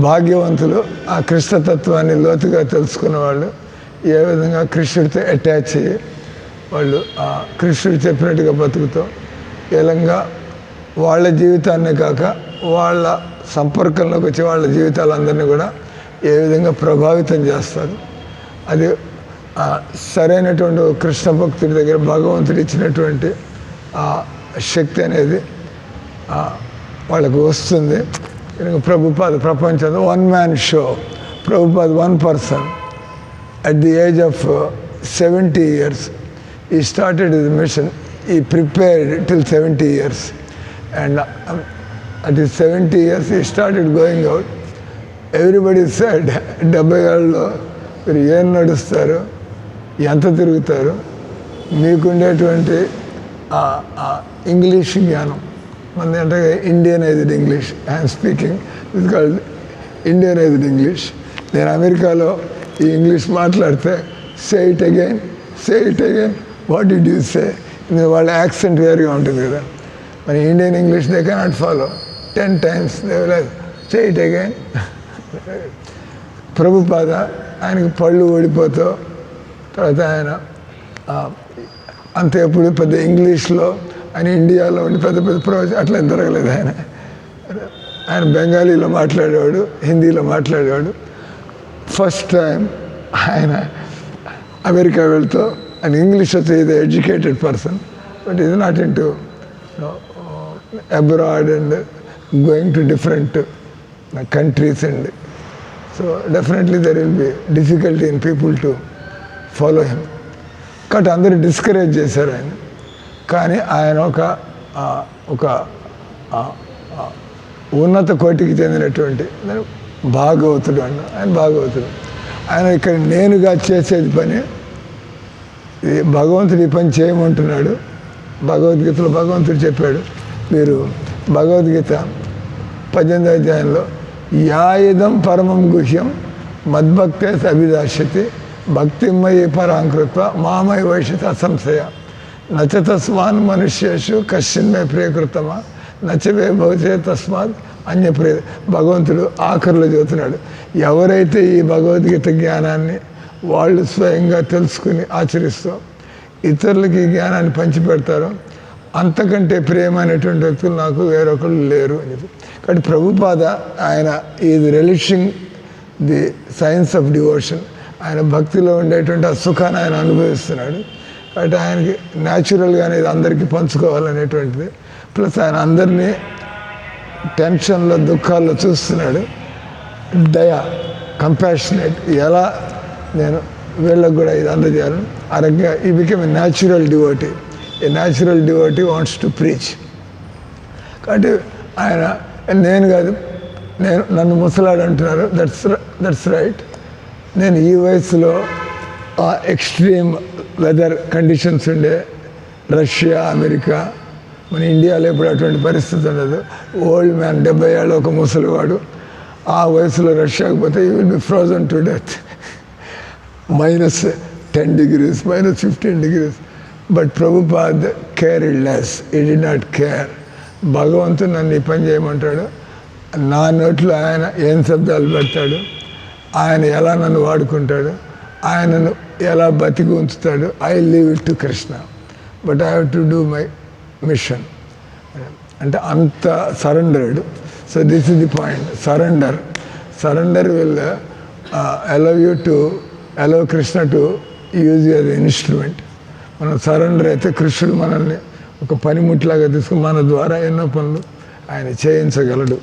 భాగ్యవంతులు ఆ కృష్ణతత్వాన్ని లోతుగా తెలుసుకున్న వాళ్ళు ఏ విధంగా కృష్ణుడితో అటాచ్ అయ్యి వాళ్ళు కృష్ణుడు చెప్పినట్టుగా బతుకుతూ ఏలంగా వాళ్ళ జీవితాన్నే కాక వాళ్ళ సంపర్కంలోకి వచ్చి వాళ్ళ జీవితాలందరినీ కూడా ఏ విధంగా ప్రభావితం చేస్తారు. అది సరైనటువంటి కృష్ణ భక్తుడి దగ్గర భగవంతుడు ఇచ్చినటువంటి శక్తి అనేది వాళ్ళకు వస్తుంది. ప్రభుపాద ప్రపంచంలో one man show. Prabhupada one person at the age of 70 years he started his mission. He prepared till 70 years and at his 70 years he started going out. Everybody said 70 ఏళ్ళలో మీరు ఏం నడుస్తారు, ఎంత తిరుగుతారు, మీకుండేటువంటి ఇంగ్లీష్ జ్ఞానం మన అంటే Indianised English. I'm speaking it called Indianised English. నేను అమెరికాలో ఈ ఇంగ్లీష్ మాట్లాడితే say it again, say it again, what did you say, వాళ్ళ యాక్సెంట్ వేరుగా ఉంటుంది కదా. మన Indian English they cannot follow. 10 times they will say it again. Prabhupada ఆయనకు పళ్ళు ఓడిపోతూ తర్వాత ఆయన అంత ఎప్పుడు పెద్ద ఇంగ్లీష్లో ఆయన ఇండియాలో ఉండి పెద్ద పెద్ద ప్రవచనం అట్లా జరగలేదు. ఆయన బెంగాలీలో మాట్లాడేవాడు, హిందీలో మాట్లాడేవాడు. ఫస్ట్ టైం ఆయన అమెరికా వెళ్తూ ఆయన ఇంగ్లీష్ వచ్చి ఇది ఎడ్యుకేటెడ్ పర్సన్ బట్ ఇది not in to abroad and going to different countries and so definitely there will be difficulty in people to follow him. కాబట్టి అందరూ డిస్కరేజ్ చేశారు ఆయన. కానీ ఆయన ఒక ఉన్నత కోటికి చెందినటువంటి భాగవతుడు అన్న ఆయన భాగవతుడు. ఆయన ఇక్కడ నేనుగా చేసేది పని భగవంతుడు ఈ పని చేయమంటున్నాడు. భగవద్గీతలో భగవంతుడు చెప్పాడు, మీరు భగవద్గీత 18వ అధ్యాయంలో యాయిదం పరమం గుహ్యం మద్భక్తే అభిదాస్యతి భక్తిమయీ పరాంకృత్వ మామయ వైషిత అసంశయ నచ తస్మాన్ మనుష్యేషు కశ్చిన్మే ప్రియకృతమా నచవే భవతే తస్మాత్ అన్యప్రియ. భగవంతుడు ఆఖరిలో చెబుతున్నాడు, ఎవరైతే ఈ భగవద్గీత జ్ఞానాన్ని వాళ్ళు స్వయంగా తెలుసుకుని ఆచరిస్తూ ఇతరులకి ఈ జ్ఞానాన్ని పంచిపెడతారో అంతకంటే ప్రియమైనటువంటి వ్యక్తులు నాకు వేరొకళ్ళు లేరు అని చెప్పి. కాబట్టి ప్రభుపాద ఆయన is relishing the science of devotion. ఆయన భక్తిలో ఉండేటువంటి ఆ సుఖాన్ని ఆయన అనుభవిస్తున్నాడు. కాబట్టి ఆయనకి న్యాచురల్గానే ఇది అందరికీ పంచుకోవాలనేటువంటిది. ప్లస్ ఆయన అందరినీ టెన్షన్లో దుఃఖాల్లో చూస్తున్నాడు. దయ, కంపాషనేట్, ఎలా నేను వీళ్ళకు కూడా ఇది అందజేయాలని ఆ రకంగా he became a natural devotee. A natural devotee wants to preach. కాబట్టి ఆయన నేను కాదు నన్ను ముసలాడు అంటున్నారు. That's right. నేను ఈ వయసులో ఆ ఎక్స్ట్రీమ్ వెదర్ కండిషన్స్ ఉండే రష్యా, అమెరికా, మన ఇండియాలో ఇప్పుడు అటువంటి పరిస్థితి ఉండదు. ఓల్డ్ మ్యాన్ 70 ఏళ్ళు ఒక ముసలివాడు ఆ వయసులో రష్యాకు పోతే you will be frozen to death. -10 degrees, -15 degrees. But Prabhupad cared less. He did not care. భగవంతుడు నన్ను ఈ పని చేయమంటాడు, నా నోట్లో ఆయన ఏం శబ్దాలు పెడతాడు, ఆయన ఎలా నన్ను వాడుకుంటాడు, ఆయనను ఎలా బతికి ఉంచుతాడు. I leave it to Krishna, but I have to do my mission. అంటే అంత surrendered. So this is the point. Surrender will allow Krishna to use as instrument. మనం సరెండర్ అయితే కృష్ణుడు మనల్ని ఒక పనిముట్లాగా తీసుకుని మన ద్వారా ఎన్నో పనులు ఆయన చేయించగలడు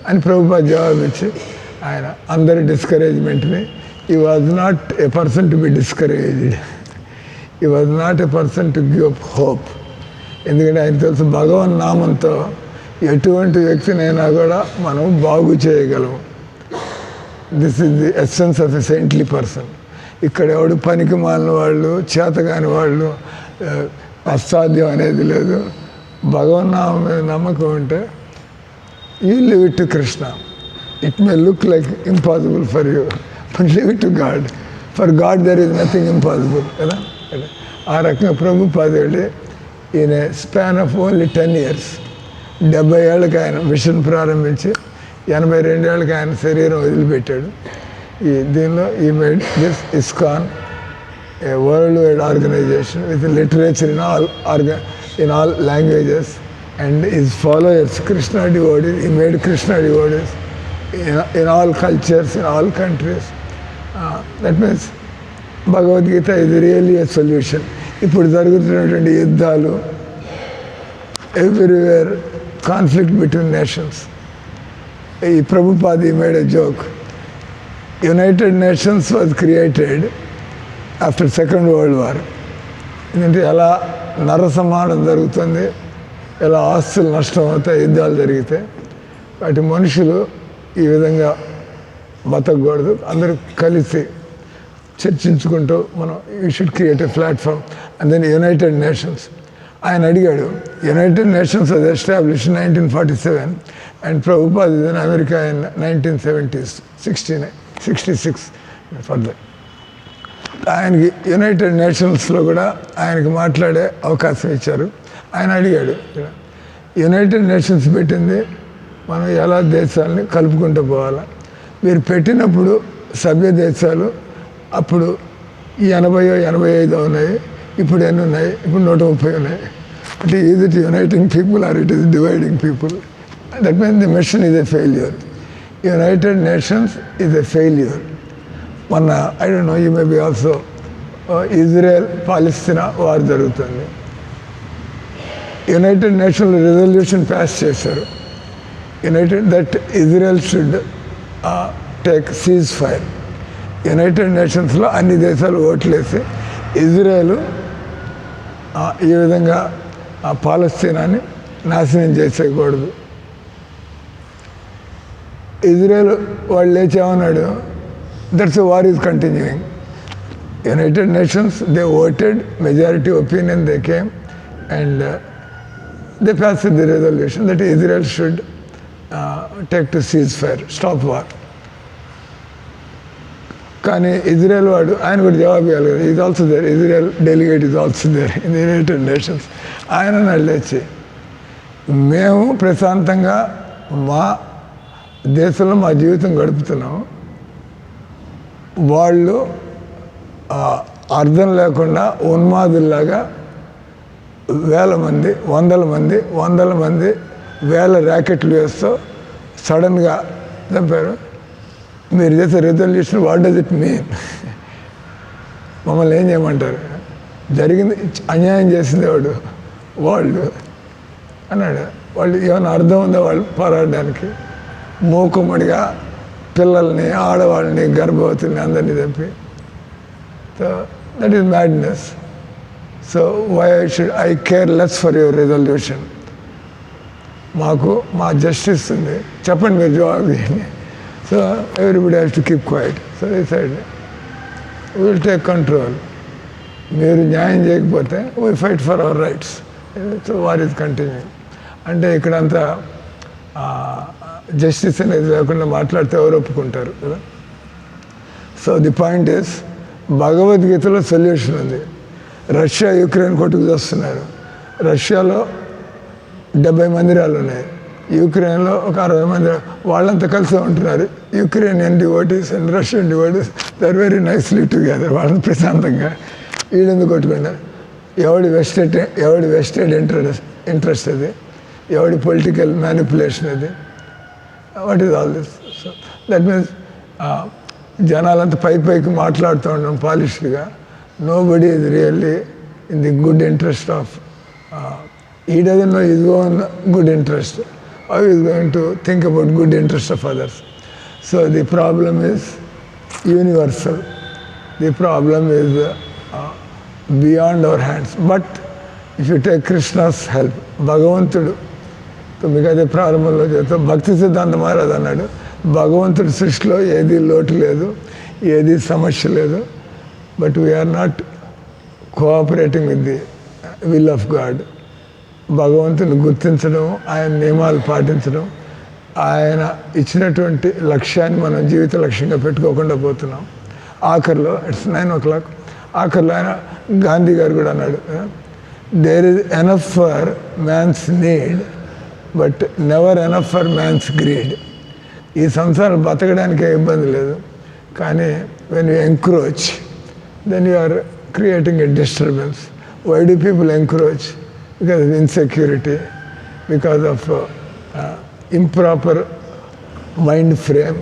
అని ప్రభుపాద జవాబు ఇచ్చి, ఆయన అందరి డిస్కరేజ్మెంట్ని, he was not a person to be discouraged, he was not a person to give up hope. ఎందుకంటే ఆయన తెలుసు భగవన్ నామంతో ఎటువంటి వ్యక్తినైనా కూడా మనం బాగు చేయగలము. This is the essence of a saintly person. ఇక్కడ ఎవడు పనికి మాలిన వాళ్ళు, చేతగాని వాళ్ళు, అసాధ్యం అనేది లేదు. భగవన్నామం మీద నమ్మకం ఉంటే you live it to Krishna. It may look like impossible for you, but live it to God. For God there is nothing impossible కదా. ఆ రకంగా ప్రభుపాదుడు ఈయన స్పాన్ ఆఫ్ ఓన్లీ 10 years, 70 ఏళ్ళకి ఆయన మిషన్ ప్రారంభించి 82 ఏళ్ళకి ఆయన శరీరం వదిలిపెట్టాడు. దీనిలో he made this ISKCON a world wide organization with literature in all languages, and his followers, Krishna devotees, he made Krishna devotees in all cultures, in all countries. That means Bhagavad Gita is really a solution. ఇప్పుడు జరుగుతున్నటువంటి యుద్ధాలు, everywhere conflict between nations. ఈ Prabhupada made a joke. United Nations was created after Second World War. ఎందుకంటే ఎలా నరసంహారం జరుగుతుంది, ఎలా ఆస్తులు నష్టం అవుతాయి యుద్ధాలు జరిగితే. వాటి మనుషులు ఈ విధంగా బతకూడదు, అందరూ కలిసి చర్చించుకుంటూ మనం you should create a platform. And then United Nations. ఆయన అడిగాడు, United Nations was established in 1947 and Prabhupada in America in 1970s, 66 further. ఆయనకి యునైటెడ్ నేషన్స్లో కూడా ఆయనకి మాట్లాడే అవకాశం ఇచ్చారు. ఆయన అడిగాడు, యునైటెడ్ నేషన్స్ పెట్టింది మనం ఎలా దేశాలని కలుపుకుంటూ పోవాలా. మీరు పెట్టినప్పుడు సభ్య దేశాలు అప్పుడు 85 ఉన్నాయి, ఇప్పుడు ఎన్ని ఉన్నాయి? ఇప్పుడు 130 ఉన్నాయి. అంటే is it uniting people or it is dividing people? That means the mission is a failure. United Nations is a failure. మొన్న I don't know, you may be also, Israel Palestine war జరుగుతుంది. United నేషన్లు resolution pass చేశారు, that Israel should take cease fire. United నేషన్స్లో అన్ని దేశాలు ఓట్లేసి Israel ఈ విధంగా పాలస్తీనాని నాశనం చేసేయకూడదు. ఇజ్రాయెల్ వాళ్ళు లేచేమన్నాడు, that's a war is continuing. United Nations they voted, majority opinion they came and they pass the resolution that Israel should take to cease fire, stop war. కానీ ఇజ్రాయెల్ వాడు ఆయన కూడా జవాబు ఇవ్వాలి కదా. Is also there, Israel delegate is also there in the United Nations. ఆయన నడిచి మేము ప్రశాంతంగా మా దేశంలో మా జీవితం గడుపుతున్నాం, వాళ్ళు అర్థం లేకుండా ఉన్మాదుల్లాగా వేల మంది వేల ర్యాకెట్లు వేస్తూ సడన్గా చంపారు. మీరు చేసే resolution what does it mean? మమ్మల్ని ఏం చేయమంటారు? జరిగింది అన్యాయం చేసింది వాళ్ళు అన్నాడు. వాళ్ళు ఏమైనా అర్థం ఉందా వాళ్ళు పోరాడడానికి? మూకుమ్మడిగా పిల్లల్ని, ఆడవాళ్ళని, గర్భవతుల్ని అందరినీ చంపి. So that is madness. So why should I care less for your resolution? మాకు మా జస్టిస్ ఉంది, చెప్పండి మీరు జవాబు చేయండి. So everybody has to keep quiet. So ఈ సైడ్ విల్ టేక్ కంట్రోల్. మీరు న్యాయం చేయకపోతే we fight for our rights. So war is continue. అంటే ఇక్కడంతా జస్టిస్ అనేది లేకుండా మాట్లాడితే ఎవరు ఒప్పుకుంటారు కదా. సో ది పాయింట్ ఈస్, భగవద్గీతలో సొల్యూషన్ ఉంది. రష్యా యుక్రెయిన్ కొట్టుకు వస్తున్నారు. రష్యాలో 70 మందిరాలు ఉన్నాయి, యుక్రెయిన్లో ఒక 60 మందిరాలు. వాళ్ళంతా కలిసి ఉంటున్నారు. Ukrainian devotees and Russian devotees, they are very nicely together. వాళ్ళని ప్రశాంతంగా వీళ్ళెందుకు కొట్టుకున్నారు? ఎవడి వెస్టెడ్ ఇంట్రెస్ట్ అది, ఎవడి పొలిటికల్ మ్యానిపులేషన్ అది. What is all this? So that means జనాలంతా పైకి మాట్లాడుతూ ఉన్నాం పాలిష్డ్గా. Nobody is really in the good interest of, he doesn't know his own good interest. How he is going to think about good interest of others? So the problem is universal. The problem is beyond our hands. But if you take Krishna's help, భగవంతుడు, మీకు అదే ప్రారంభంలో చెప్తా, భక్తి సిద్ధాంత మహారాజ్ అన్నాడు, భగవంతుడి సృష్టిలో ఏది లోటు లేదు, ఏది సమస్య లేదు. But we are not cooperating with the will of God. భగవంతుని గుర్తించడం, ఆయన నియమాలు పాటించడం, ఆయన ఇచ్చినటువంటి లక్ష్యాన్ని మనం జీవిత లక్ష్యంగా పెట్టుకోకుండా పోతున్నాం. ఆఖరిలో ఇట్స్ 9 o'clock, ఆఖరిలో ఆయన గాంధీ గారు కూడా అన్నాడు, there is enough for man's need but never enough for man's greed. ఈ సంసారం బతకడానికే ఇబ్బంది లేదు, కానీ when you encroach then you are creating a disturbance. Why do people encroach? Because of insecurity, because of improper mind frame.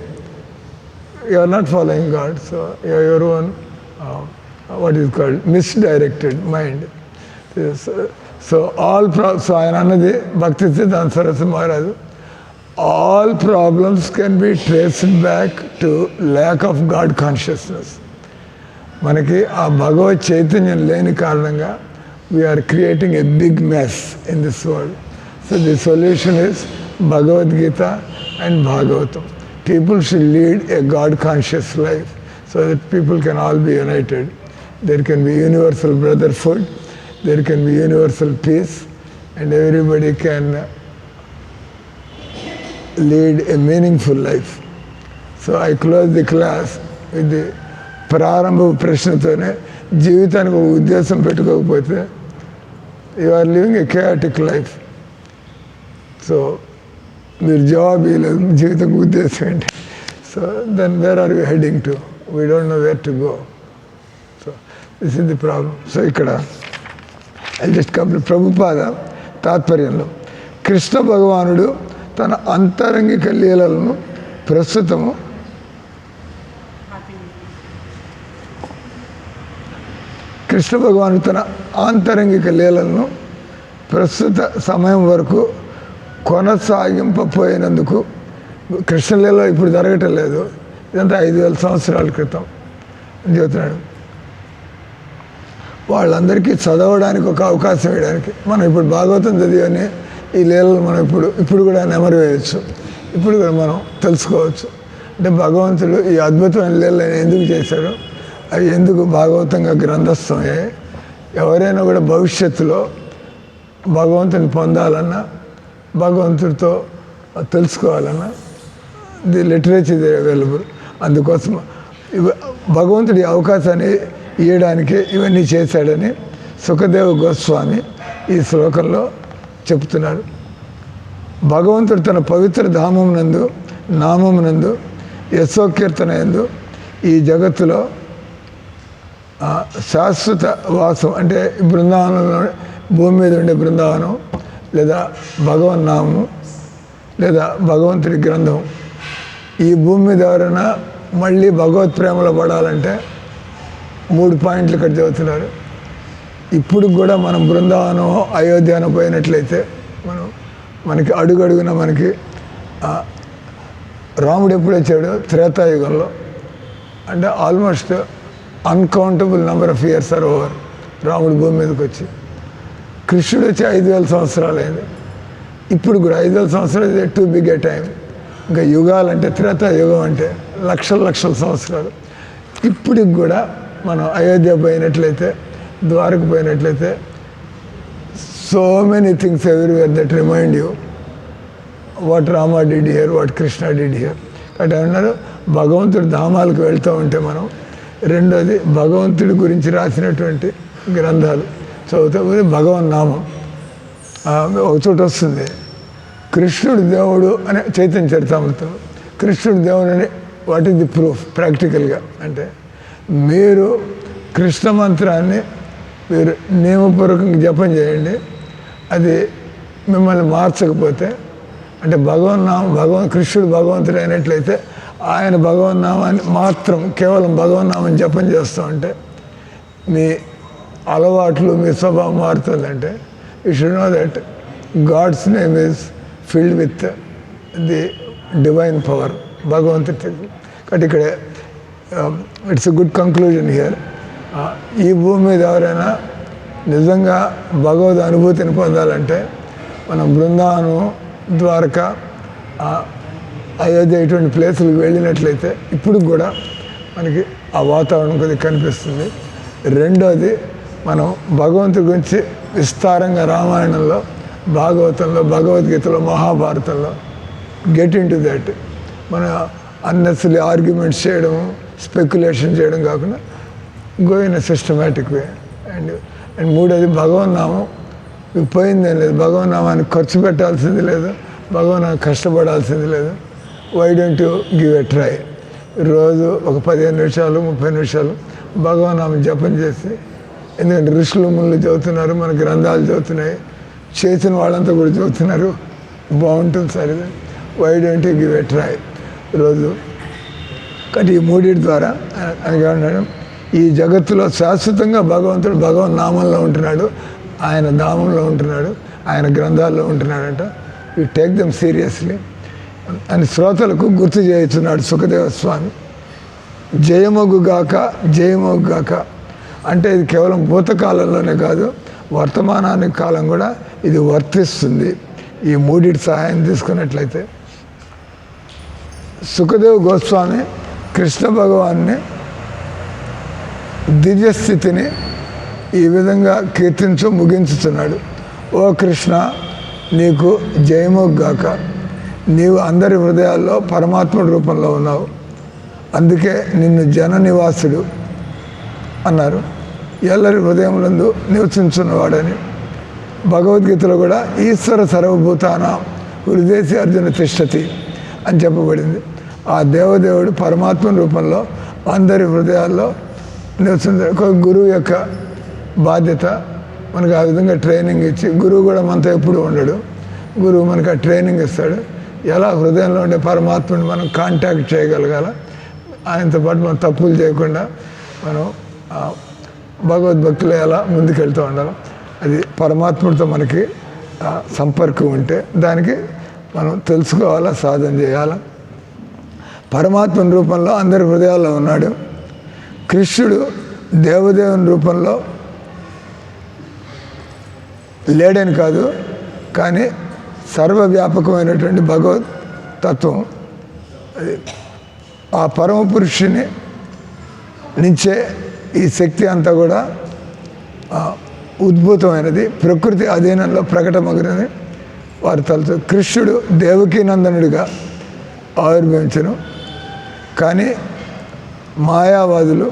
You are not following God, so you are your own, what is called, misdirected mind. So so I another Bhakti Siddhanta Saraswati Maharaj, all problems can be traced back to lack of God consciousness. మనకి ఆ భగవత్ చైతన్యం లేని కారణంగా we are creating a big mess in this world. So the solution is Bhagavad Gita and Bhagavatam. People should lead a God-conscious life so that people can all be united. There can be universal brotherhood, there can be universal peace, and everybody can lead a meaningful life. So I close the class with the ప్రారంభ ప్రశ్నతోనే, జీవితానికి ఒక ఉద్దేశం పెట్టుకోకపోతే you are living a chaotic life. So మీరు జవాబు ఇవ్వలేదు, జీవితం ఉద్దేశం ఏంటి? So then where are you heading to? We don't know where to go. So this is the problem. So ఇక్కడ ఐ జస్ట్ కంప్లీట్. ప్రభుపాద తాత్పర్యంలో కృష్ణ భగవానుడు తన అంతరంగిక లీలలను ప్రస్తుతము కృష్ణ భగవానుడు తన ఆంతరంగిక లీలలను ప్రస్తుత సమయం వరకు కొనసాగింపపోయినందుకు, కృష్ణలీల ఇప్పుడు జరగటం లేదు, ఇదంతా 5,000 సంవత్సరాల క్రితం అని చెబుతున్నాడు. వాళ్ళందరికీ చదవడానికి ఒక అవకాశం వేయడానికి, మనం ఇప్పుడు భాగవతం చదివని ఈ లీలలు మనం ఇప్పుడు కూడా నెమరు వేయచ్చు, ఇప్పుడు కూడా మనం తెలుసుకోవచ్చు. అంటే భగవంతుడు ఈ అద్భుతమైన లీలను ఎందుకు చేశాడు, అవి ఎందుకు భాగవతంగా గ్రంథస్థమయ్యాయి, ఎవరైనా కూడా భవిష్యత్తులో భగవంతుని పొందాలన్నా, భగవంతుడితో తెలుసుకోవాలన్నా ది లిటరేచర్ ఇస్ అవైలబుల్. అందుకోసం భగవంతుడి అవకాశాన్ని ఇవ్వడానికి ఇవన్నీ చేశాడని సుఖదేవ గోస్వామి ఈ శ్లోకంలో చెప్తున్నారు. భగవంతుడు తన పవిత్ర ధామమునందు నామమునందు యశోకీర్తన యందు ఈ జగత్తులో శాశ్వత వాసం, అంటే బృందావనంలో భూమి మీద ఉండే బృందావనం లేదా భగవన్నామము లేదా భగవంతుడి గ్రంథం, ఈ భూమి మీద ఎవరైనా మళ్ళీ భగవత్ ప్రేమలో పడాలంటే 3 పాయింట్లు ఇక్కడ చదువుతున్నారు. ఇప్పుడు కూడా మనం బృందావనం అయోధ్యాన పోయినట్లయితే మనకి అడుగడుగున మనకి రాముడు ఎప్పుడు వచ్చాడు? త్రేతాయుగంలో. అంటే almost uncountable number of years or over రాముడు భూమి మీదకి వచ్చి. కృష్ణుడు వచ్చి 5,000 సంవత్సరాలు అయింది. ఇప్పుడు కూడా 5,000 సంవత్సరాలు టూ బిగ్ ఏ టైం. ఇంకా యుగాలంటే త్రేతాయుగం అంటే లక్షల సంవత్సరాలు. ఇప్పటికి కూడా మనం అయోధ్య పోయినట్లయితే, ద్వారకు పోయినట్లయితే, so many things everywhere that remind you what Rama did here, what Krishna did here. కాబట్టి ఏమన్నారు, భగవంతుడి ధామాలకు వెళ్తూ ఉంటే మనం, రెండోది భగవంతుడి గురించి రాసినటువంటి గ్రంథాలు చదువుతూ భగవన్ నామం ఒక చోట వస్తుంది, కృష్ణుడు దేవుడు అనే చైతన్య చరితామృతం. కృష్ణుడు దేవుడు అని వాట్ ఈస్ ది ప్రూఫ్ ప్రాక్టికల్గా అంటే, మీరు కృష్ణ మంత్రాన్ని మీరు నియమపూర్వకంగా జపం చేయండి. అది మిమ్మల్ని మార్చకపోతే, అంటే కృష్ణుడు భగవంతుడు అయినట్లయితే ఆయన భగవన్నామాన్ని మాత్రం కేవలం భగవన్నామని జపం చేస్తూ ఉంటే మీ అలవాట్లు మీ స్వభావం మారుతుందంటే, you should know that God's name is filled with the divine power, భగవంతుడి. కాబట్టి ఇక్కడ it's a good conclusion here. ఈ భూమి మీద ఎవరైనా నిజంగా భగవద్ అనుభూతిని పొందాలంటే మనం బృందావనం, ద్వారకా, అయోధ్య ఇటువంటి ప్లేసులకు వెళ్ళినట్లయితే ఇప్పుడు కూడా మనకి ఆ వాతావరణం కొద్దిగా కనిపిస్తుంది. రెండోది మనం భగవంతుడి గురించి విస్తారంగా రామాయణంలో, భాగవతంలో, భగవద్గీతలో, మహాభారతంలో గెట్ ఇన్ టు దట్. మన అన్నెసరీ ఆర్గ్యుమెంట్స్ చేయడం, స్పెక్యులేషన్ చేయడం కాకుండా go in a systematic way. And మూడోది భగవన్నామం పోయిందేం లేదు, భగవన్నామానికి ఖర్చు పెట్టాల్సింది లేదు, భగవన్నామం కష్టపడాల్సింది లేదు. Why don't you give a try? రోజు ఒక 15 నిమిషాలు 30 నిమిషాలు భగవన్నామం జపం చేసి, ఎందుకంటే ఋషులు ముళ్ళు చదువుతున్నారు, మన గ్రంథాలు చదువుతున్నాయి, చేసిన వాళ్ళంతా కూడా చదువుతున్నారు, బాగుంటుంది సార్ ఇది. Why don't you give a try రోజు? కాబట్టి ఈ మూడింటి ద్వారా అని ఈ జగత్తులో శాశ్వతంగా భగవంతుడు భగవన్ నామంలో ఉంటున్నాడు, ఆయన ధామంలో ఉంటున్నాడు, ఆయన గ్రంథాల్లో ఉంటున్నాడంట. యూ టేక్ దెమ్ సీరియస్లీ అని శ్రోతలకు గుర్తు చేస్తున్నాడు సుఖదేవ స్వామి. జయమొగ్గుగాక జయమొగ్గుగాక అంటే ఇది కేవలం భూతకాలంలోనే కాదు, వర్తమానానికి కాలం కూడా ఇది వర్తిస్తుంది. ఈ మూడిటి సహాయం తీసుకున్నట్లయితే సుఖదేవ గోస్వామి కృష్ణ భగవాన్ని దివ్యస్థితిని ఈ విధంగా కీర్తించు ముగించుతున్నాడు. ఓ కృష్ణ, నీకు జయమొగ్గాక, నీవు అందరి హృదయాల్లో పరమాత్ముడి రూపంలో ఉన్నావు, అందుకే నిన్ను జన నివాసుడు అన్నారు, ఎల్లరి హృదయములందు నివసించున్నవాడని. భగవద్గీతలో కూడా ఈశ్వర సర్వభూతానాం హృదయసి అర్జున తిష్టతి అని చెప్పబడింది. ఆ దేవదేవుడు పరమాత్మ రూపంలో అందరి హృదయాల్లో నివసించాడు. గురువు యొక్క బాధ్యత మనకు ఆ విధంగా ట్రైనింగ్ ఇచ్చి, గురువు కూడా మనతో ఎప్పుడు ఉండడు, గురువు మనకు ఆ ట్రైనింగ్ ఇస్తాడు. ఎలా హృదయంలో ఉండే పరమాత్మని మనం కాంటాక్ట్ చేయగలగాల, ఆయనతో పాటు మనం తప్పులు చేయకుండా మనం భగవద్భక్తులు ఎలా ముందుకెళ్తూ ఉండాలి. అది పరమాత్ముడితో మనకి సంపర్కం ఉంటే దానికి మనం తెలుసుకోవాలా, సాధన చేయాలా. పరమాత్మని రూపంలో అందరి హృదయాల్లో ఉన్నాడు. కృష్ణుడు దేవదేవుని రూపంలో లేడని కాదు, కానీ సర్వవ్యాపకమైనటువంటి భగవత్ తత్వం, ఆ పరమ పురుషుని నుంచే ఈ శక్తి అంతా కూడా ఉద్భూతమైనది, ప్రకృతి అధీనంలో ప్రకటమగినది వారు తలుచు. కృష్ణుడు దేవకీనందనుడిగా ఆవిర్భవించను, కానీ మాయావాదులు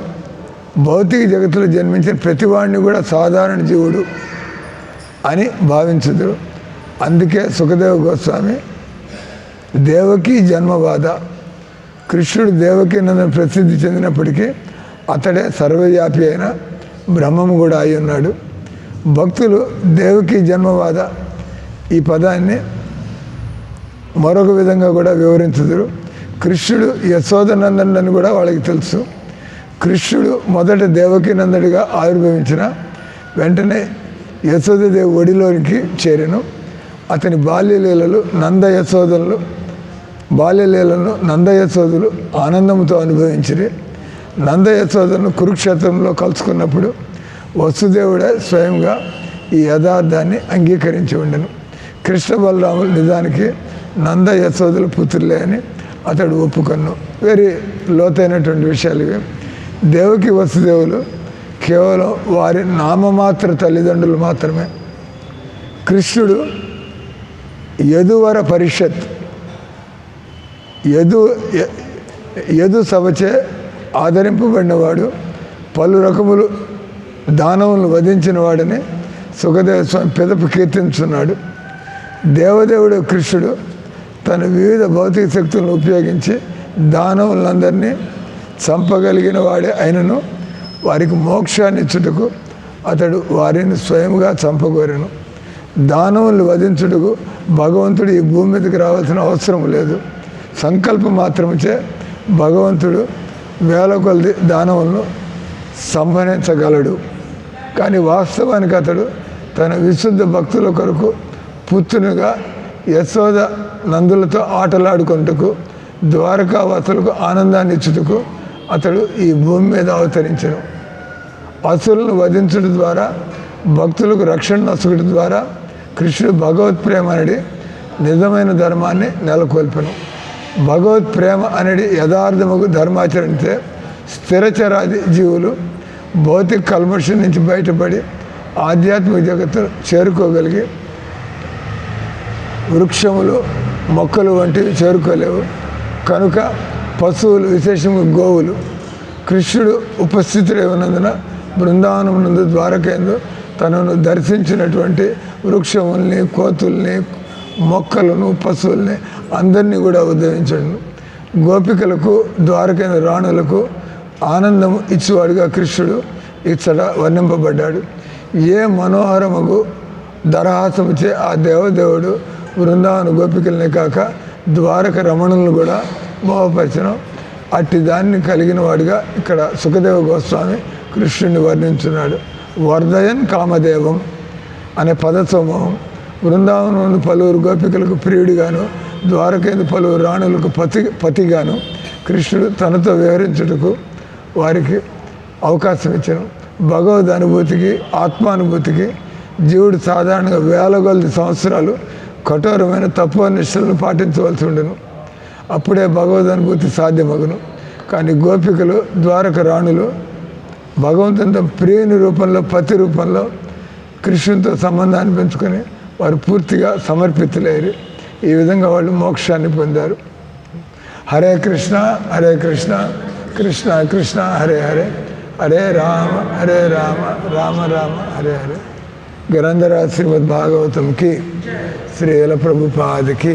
భౌతిక జగత్తులో జన్మించిన ప్రతివాడిని కూడా సాధారణ జీవుడు అని భావించదు. అందుకే సుఖదేవ గోస్వామి దేవకీ జన్మవాద, కృష్ణుడు దేవకీనందన ప్రసిద్ధి చెందినప్పటికీ అతడే సర్వవ్యాపి అయిన బ్రహ్మము కూడా అయి ఉన్నాడు. భక్తులు దేవకీ జన్మవాద ఈ పదాన్ని మరొక విధంగా కూడా వివరించుదురు. కృష్ణుడు యశోదనందనుడని కూడా వాళ్ళకి తెలుసు. కృష్ణుడు మొదట దేవకీనందుడిగా ఆవిర్భవించిన వెంటనే యశోదదేవి ఒడిలోనికి చేరెను. అతని బాల్యలీలలను నందయశోదులు ఆనందంతో అనుభవించిరి. నందయశోదను కురుక్షేత్రంలో కలుసుకున్నప్పుడు వసుదేవుడే స్వయంగా ఈ యథార్థాన్ని అంగీకరించి ఉండెను. కృష్ణ బలరాములు నిజానికి నంద యశోదుల పుత్రులే అని అతడు ఒప్పుకొను. వెరీ లోతైనటువంటి విషయాలు ఇవి. దేవకి వసుదేవులు కేవలం వారి నామమాత్ర తల్లిదండ్రులు మాత్రమే. కృష్ణుడు యదువర పరిషత్ యదు సభచే ఆదరింపబడినవాడు, పలు రకములు దానవులను వధించిన వాడని సుఖదేవ స్వామి పెదపు కీర్తించున్నాడు. దేవదేవుడు కృష్ణుడు తన వివిధ భౌతిక శక్తులను ఉపయోగించి దానవులందరినీ చంపగలిగిన వాడే అయినను వారికి మోక్షాన్ని ఇచ్చుటకు అతడు వారిని స్వయంగా చంపగోరెను. దానవులను వధించుటకు భగవంతుడు ఈ భూమి మీదకి రావాల్సిన అవసరం లేదు. సంకల్పం మాత్రమే భగవంతుడు వేల కొలది దానవులను సంహరించగలడు. కానీ వాస్తవానికి అతడు తన విశుద్ధ భక్తుల కొరకు పుత్రునిగా యశోద నందులతో ఆటలాడుకుంటకు ద్వారకావాసులకు ఆనందాన్ని ఇచ్చుటకు అతడు ఈ భూమి మీద అవతరించను. అసురులను వధించడం ద్వారా భక్తులకు రక్షణ నొసగడం ద్వారా కృష్ణుడు భగవత్ ప్రేమ అనేది నిజమైన ధర్మాన్ని నెలకొల్పెను. భగవత్ ప్రేమ అనేది యథార్థముకు ధర్మాచరణితే స్థిరచరాది జీవులు భౌతిక కల్మషం నుంచి బయటపడి ఆధ్యాత్మిక జగత్తును చేరుకోగలిగి వృక్షములు మొక్కలు వంటివి చేరుకోలేవు. కనుక పశువులు, విశేషంగా గోవులు కృష్ణుడు ఉపస్థితుడై ఉన్నందున బృందావనం నందు ద్వారకేందు తనను దర్శించినటువంటి వృక్షముల్ని, కోతుల్ని, మొక్కలను, పశువుల్ని అందరినీ కూడా ఉద్ధరించను. గోపికలకు, ద్వారకేంద్ర రాణులకు ఆనందం ఇచ్చేవాడుగా కృష్ణుడు ఇచ్చట వర్ణింపబడ్డాడు. ఏ మనోహరముగు దరహాసముచే ఆ దేవదేవుడు బృందావన గోపికలనే కాక ద్వారక రమణులను కూడా మోహపరచను. అట్టి దాన్ని కలిగిన వాడిగా ఇక్కడ సుఖదేవ గోస్వామి కృష్ణుడిని వర్ణించున్నాడు. వర్ధయన్ కామదేవం అనే పద సమూహం బృందావనం పలువురు గోపికలకు ప్రియుడిగాను, ద్వారకేందు పలువురు రాణులకు పతిగాను కృష్ణుడు తనతో వ్యవహరించుటకు వారికి అవకాశం ఇచ్చాను. భగవద్ అనుభూతికి, ఆత్మానుభూతికి జీవుడు సాధారణంగా వేల కొలది సంవత్సరాలు కఠోరమైన తపోనిష్టలను పాటించవలసి ఉండను. అప్పుడే భగవద్ అనుభూతి సాధ్యమగును. కానీ గోపికలు, ద్వారక రాణులు భగవంతునితో ప్రియుని రూపంలో, పతి రూపంలో కృష్ణునితో సంబంధాన్ని పెంచుకొని వారు పూర్తిగా సమర్పితులయ్యారు. ఈ విధంగా వాళ్ళు మోక్షాన్ని పొందారు. హరే కృష్ణ హరే కృష్ణ కృష్ణ కృష్ణ హరే హరే, హరే రామ హరే రామ రామ రామ హరే హరే. గ్రంథరాజ్ శ్రీమద్ భాగవతం కి, శ్రీల ప్రభుపాదకి.